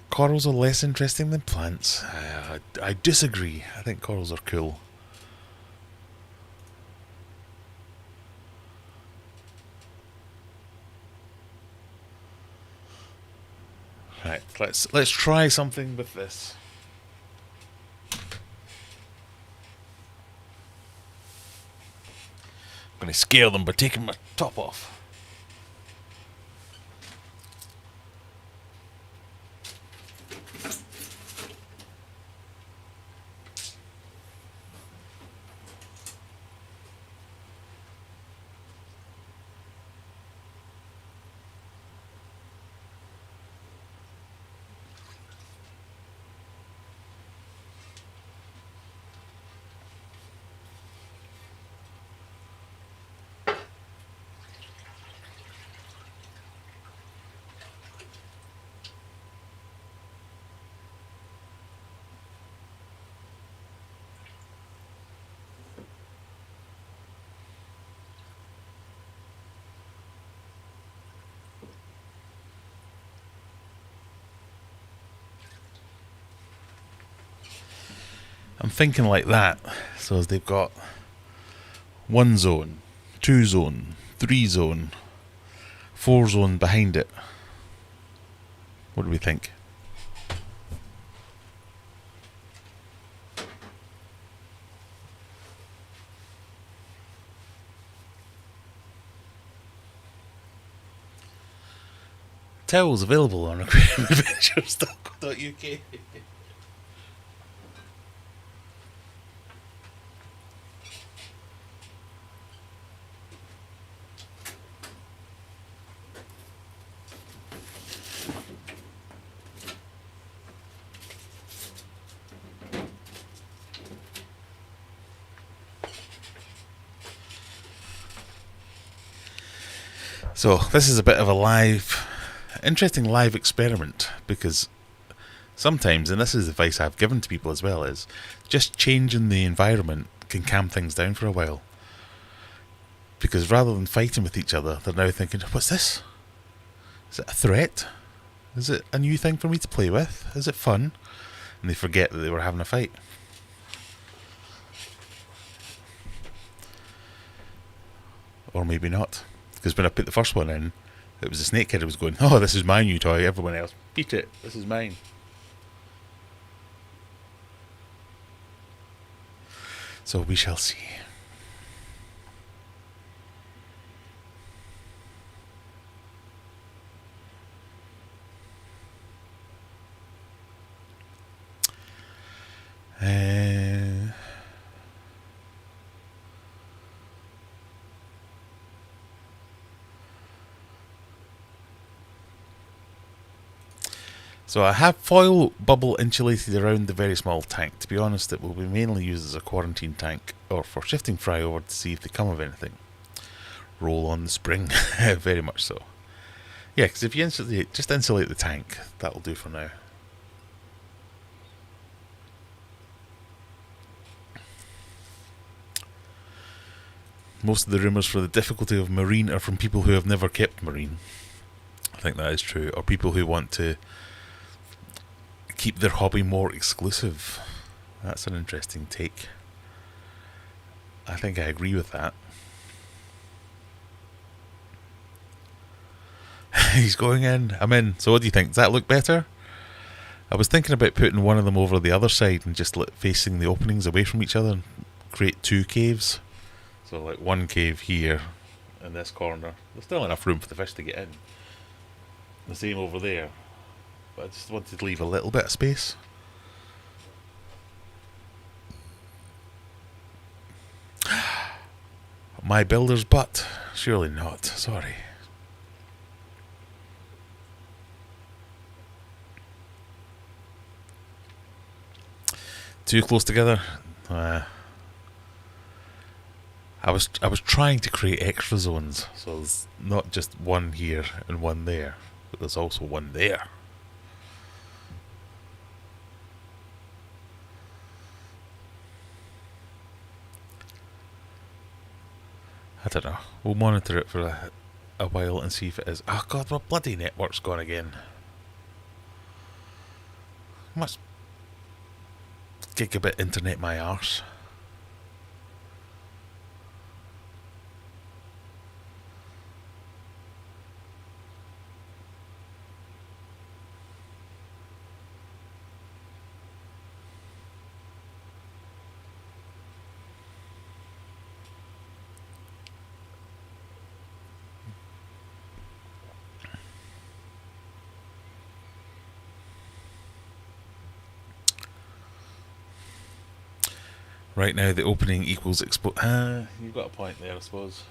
Corals are less interesting than plants. I disagree. I think corals are cool. Right, let's try something with this. I'm going to scare them by taking my top off. thinking like that. So as they've got 1 zone, 2 zone, 3 zone, 4 zone behind it. What do we think? Towels available on aquariumadventures.co.uk. So this is a bit of a interesting live experiment, because sometimes, and this is advice I've given to people as well, is just changing the environment can calm things down for a while. Because rather than fighting with each other, they're now thinking, what's this? Is it a threat? Is it a new thing for me to play with? Is it fun? And they forget that they were having a fight. Or maybe not. Because when I put the first one in, it was a snake kid who was going, oh, this is my new toy. Everyone else, beat it. This is mine. So we shall see. So I have foil bubble insulated around the very small tank. To be honest, it will be mainly used as a quarantine tank or for shifting fry over to see if they come of anything. Roll on the spring. Very much so. Yeah, because if you just insulate the tank, that'll do for now. Most of the rumours for the difficulty of marine are from people who have never kept marine. I think that is true. Or people who want to keep their hobby more exclusive. That's an interesting take. I think I agree with that. He's going in. I'm in. So what do you think? Does that look better? I was thinking about putting one of them over the other side and just facing the openings away from each other and create 2 caves. So like 1 cave here in this corner. There's still enough room for the fish to get in. The same over there. But I just wanted to leave a little bit of space. My builder's butt. Surely not. Sorry. Too close together. I was trying to create extra zones, so there's not just one here and one there, but there's also one there. I don't know. We'll monitor it for a while and see if it is. Oh god, my bloody network's gone again. Must gigabit internet my arse. Right now, the opening equals you've got a point there, I suppose.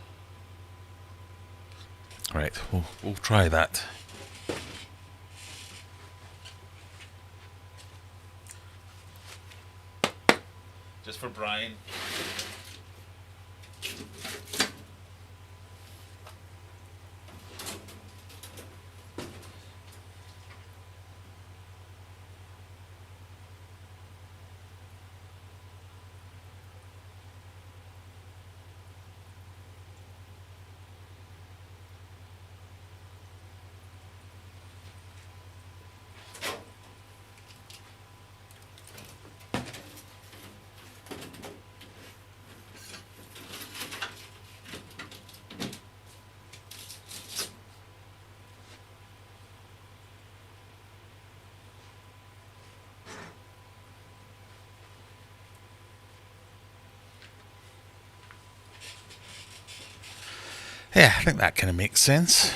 Right, we'll try that. Just for Brian. Yeah, I think that kind of makes sense.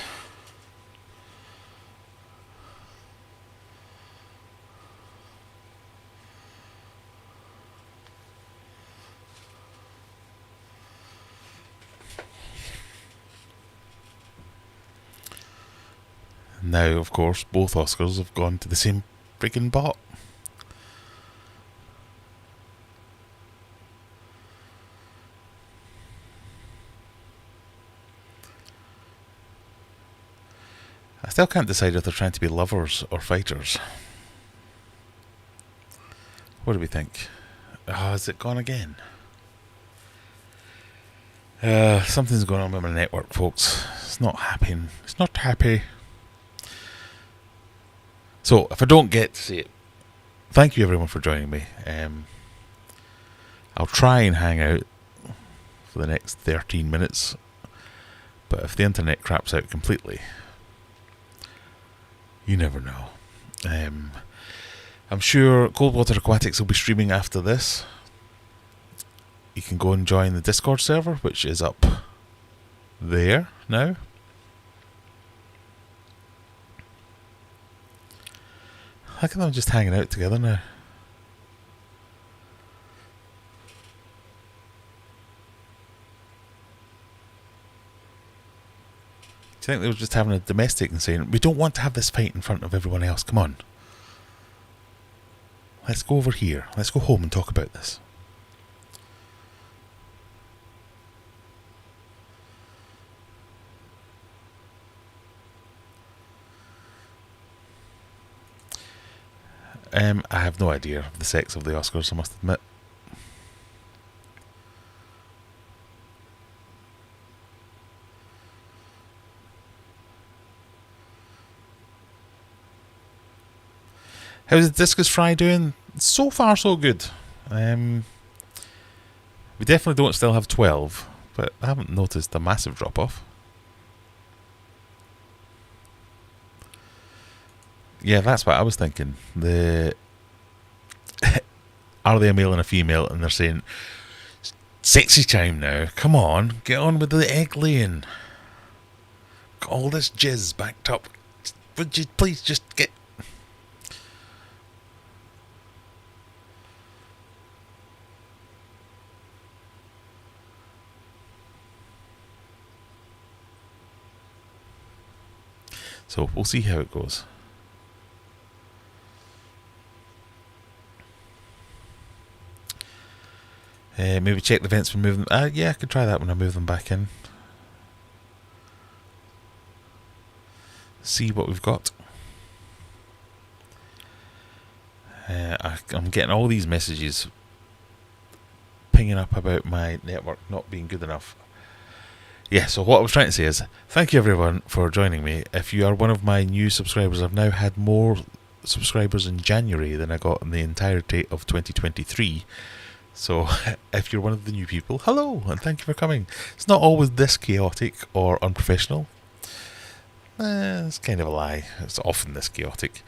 Now, of course, both Oscars have gone to the same friggin' bot. I still can't decide if they're trying to be lovers or fighters. What do we think? Oh, has it gone again? Something's going on with my network, folks. It's not happening. It's not happy. So, if I don't get to see it, thank you everyone for joining me. I'll try and hang out for the next 13 minutes, but if the internet craps out completely, you never know. I'm sure Coldwater Aquatics will be streaming after this. You can go and join the Discord server, which is up there now. Look at them just hanging out together now. Do you think they were just having a domestic and saying, we don't want to have this fight in front of everyone else, come on. Let's go over here. Let's go home and talk about this. I have no idea of the sex of the Oscars, I must admit. How's the Discus Fry doing? So far, so good. We definitely don't still have 12, but I haven't noticed a massive drop-off. Yeah, that's what I was thinking. Are they a male and a female? And they're saying, sexy time now. Come on, get on with the egg laying. Got all this jizz backed up. Would you please just get... So we'll see how it goes. Maybe check the vents for moving. Yeah, I could try that when I move them back in. See what we've got. I'm getting all these messages pinging up about my network not being good enough. Yeah, so what I was trying to say is, thank you everyone for joining me. If you are one of my new subscribers, I've now had more subscribers in January than I got in the entirety of 2023. So, if you're one of the new people, hello, and thank you for coming. It's not always this chaotic or unprofessional. It's kind of a lie. It's often this chaotic.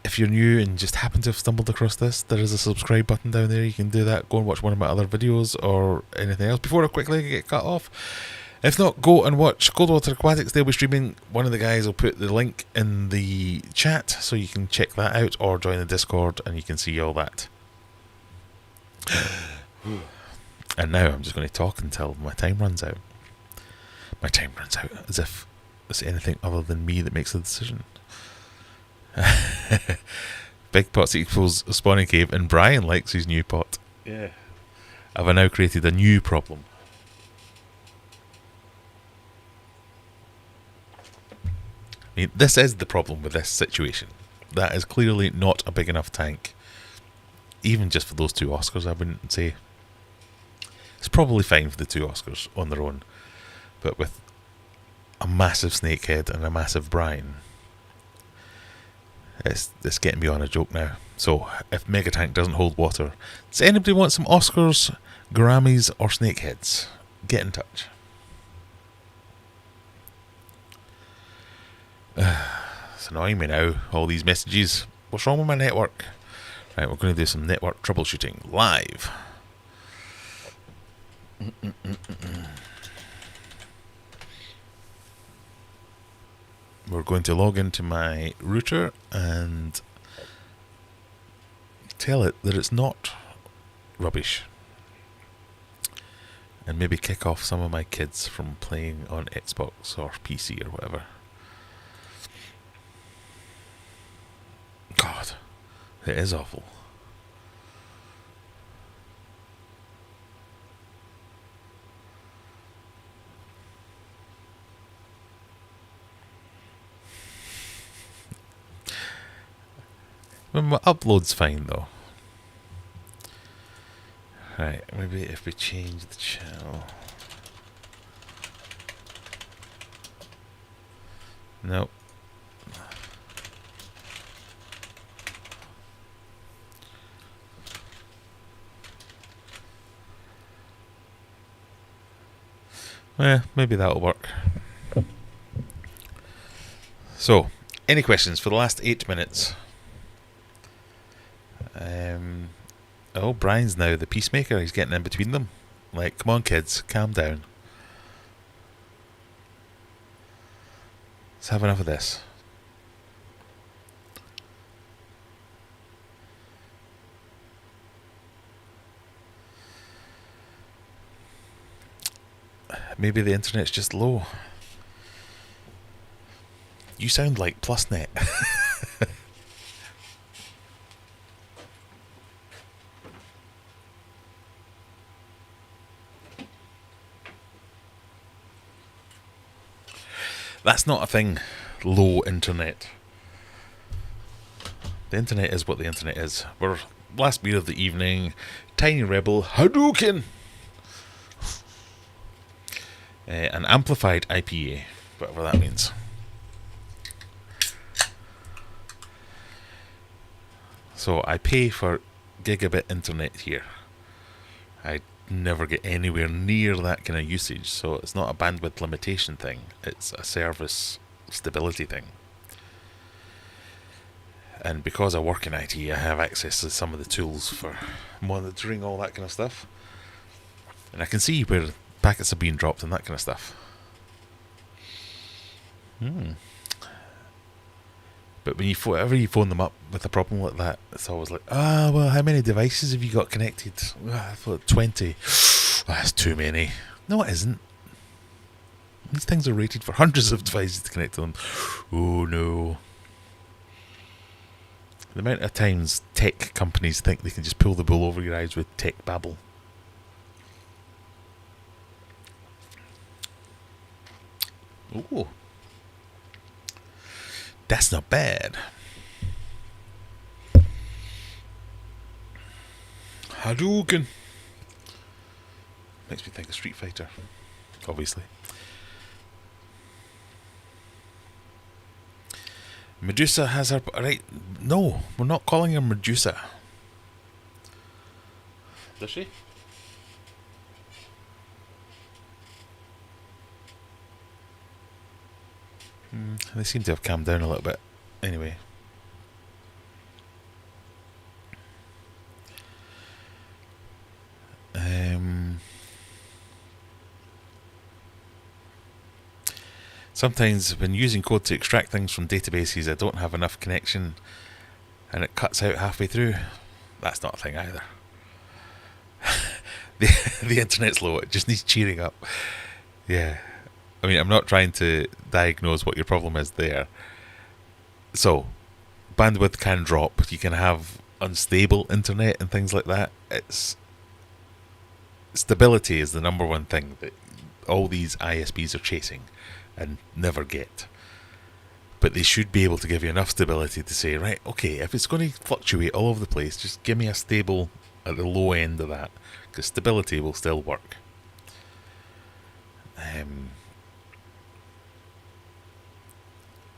If you're new and just happen to have stumbled across this, there is a subscribe button down there. You can do that. Go and watch one of my other videos or anything else before I quickly get cut off. If not, go and watch Coldwater Aquatics. They'll be streaming. One of the guys will put the link in the chat so you can check that out, or join the Discord and you can see all that. And now I'm just going to talk until my time runs out. My time runs out, as if it's anything other than me that makes the decision. Big Pots equals a spawning cave, and Brian likes his new pot. Yeah. Have I now created a new problem? I mean, this is the problem with this situation. That is clearly not a big enough tank. Even just for those two Oscars, I wouldn't say. It's probably fine for the two Oscars on their own. But with a massive snakehead and a massive brine, it's getting beyond a joke now. So, if Mega Tank doesn't hold water, does anybody want some Oscars, Grammys, or snakeheads? Get in touch. It's annoying me now, all these messages. What's wrong with my network? Right, we're going to do some network troubleshooting live. going to log into my router and tell it that it's not rubbish. And maybe kick off some of my kids from playing on Xbox or PC or whatever. God, it is awful. My upload's fine though. Right, maybe if we change the channel. Nope. Maybe that'll work. So, any questions for the last 8 minutes? Oh, Brian's now the peacemaker. He's getting in between them. Like, come on, kids, calm down. Let's have enough of this. Maybe the internet's just low. You sound like PlusNet. That's not a thing. Low internet. The internet is what the internet is. We're last beer of the evening. Tiny Rebel Hadouken. An amplified IPA, whatever that means. So I pay for gigabit internet here. I never get anywhere near that kind of usage, so it's not a bandwidth limitation thing, it's a service stability thing. And because I work in IT, I have access to some of the tools for monitoring all that kind of stuff, and I can see where packets are being dropped and that kind of stuff. But when whenever you phone them up with a problem like that, it's always like, well, how many devices have you got connected? I thought 20. That's too many. No, it isn't. These things are rated for hundreds of devices to connect to them. Oh no. The amount of times tech companies think they can just pull the bull over your eyes with tech babble. Oh. That's not bad. Hadouken. Makes me think of Street Fighter, obviously. Medusa has her... Right, no, we're not calling her Medusa. Does she? They seem to have calmed down a little bit. Anyway. Sometimes when using code to extract things from databases, I don't have enough connection and it cuts out halfway through. That's not a thing either. The internet's low, it just needs cheering up. Yeah. I mean, I'm not trying to diagnose what your problem is there. So, bandwidth can drop. You can have unstable internet and things like that. Stability is the number one thing that all these ISPs are chasing and never get. But they should be able to give you enough stability to say, right, okay, if it's going to fluctuate all over the place, just give me a stable at the low end of that, because stability will still work.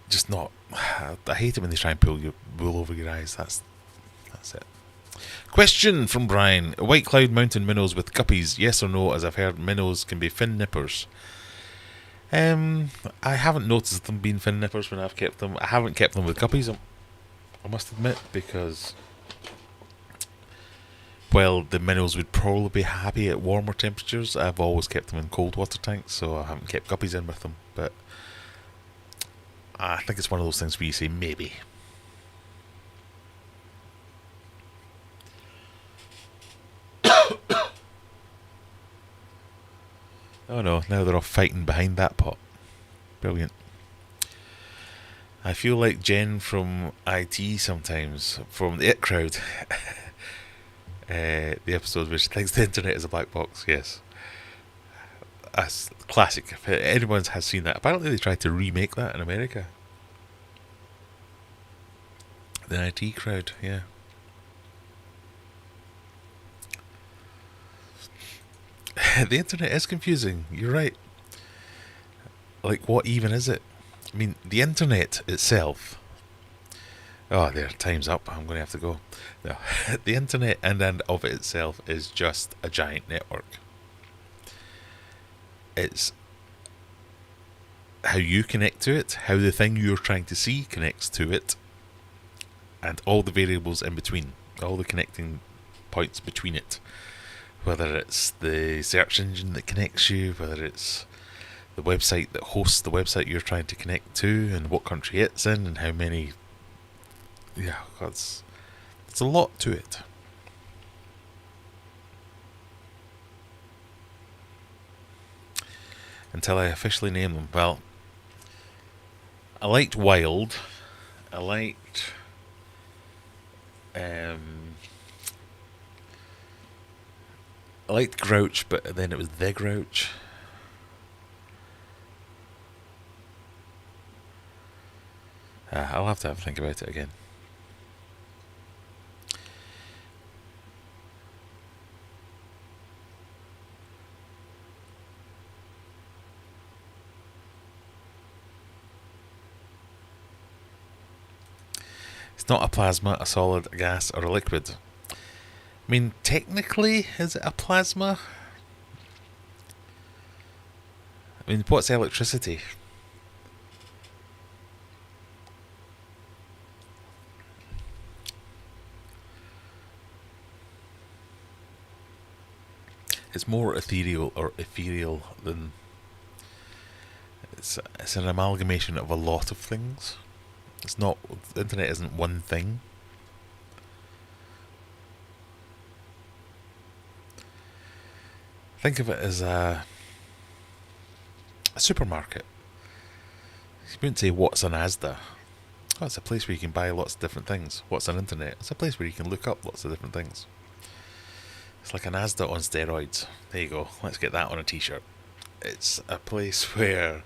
Just not... I hate it when they try and pull you wool over your eyes. That's it. Question from Brian. White Cloud Mountain minnows with guppies, yes or no, as I've heard minnows can be fin nippers. I haven't noticed them being fin nippers when I've kept them. I haven't kept them with guppies, I must admit, because... Well, the minnows would probably be happy at warmer temperatures. I've always kept them in cold water tanks, so I haven't kept guppies in with them. But I think it's one of those things where you say maybe. Oh no, now they're all fighting behind that pot. Brilliant. I feel like Jen from IT sometimes, from the It Crowd. The episode where she thinks the internet is a black box, yes. That's classic. If anyone has seen that, apparently they tried to remake that in America. The IT Crowd, yeah. The internet is confusing, you're right. Like, what even is it? I mean, the internet itself. Oh, there, time's up. I'm going to have to go. No, the internet in and of itself is just a giant network. It's how you connect to it, how the thing you're trying to see connects to it, and all the variables in between, all the connecting points between it. Whether it's the search engine that connects you, whether it's the website that hosts the website you're trying to connect to, and what country it's in, and how many. Yeah, it's a lot to it. Until I officially name them. Well, I liked Wild. I liked. I liked Grouch, but then it was The Grouch. I'll have to have a think about it again. It's not a plasma, a solid, a gas, or a liquid. I mean, technically, is it a plasma? I mean, what's electricity? It's more ethereal than. It's an amalgamation of a lot of things. It's not. The internet isn't one thing. Think of it as a supermarket. You wouldn't say what's an Asda. Oh, it's a place where you can buy lots of different things. What's an internet? It's a place where you can look up lots of different things. It's like an Asda on steroids. There you go. Let's get that on a t-shirt. It's a place where.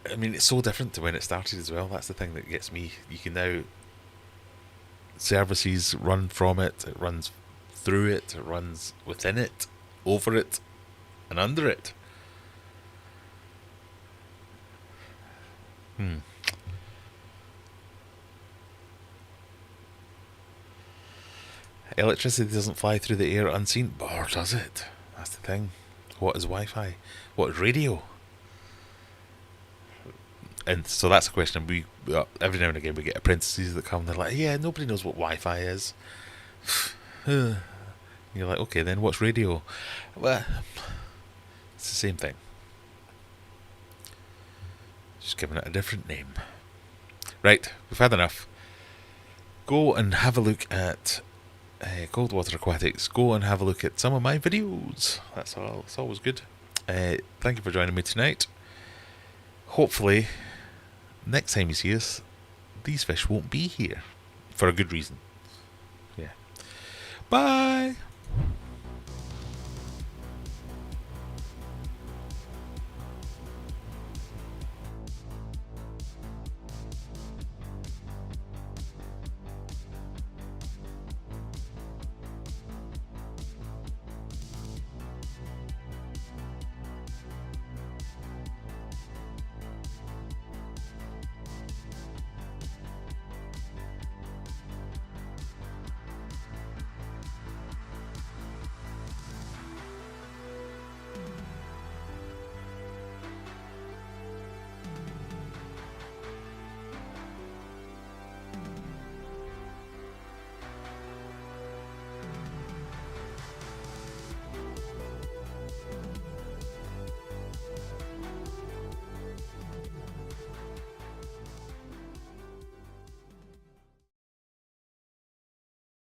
I mean, it's so different to when it started as well. That's the thing that gets me. You can now. Services run from it. It runs through it. It runs within it, over it, and under it. Electricity doesn't fly through the air unseen, or does it? That's the thing. What is Wi-Fi? What is radio? And so that's a question. We every now and again we get apprentices that come. And they're like, "Yeah, nobody knows what Wi-Fi is." You're like, "Okay, then what's radio?" Well, it's the same thing. Just giving it a different name. Right, we've had enough. Go and have a look at Coldwater Aquatics. Go and have a look at some of my videos. That's all. It's always good. Thank you for joining me tonight. Hopefully, next time you see us, these fish won't be here. For a good reason. Yeah. Bye!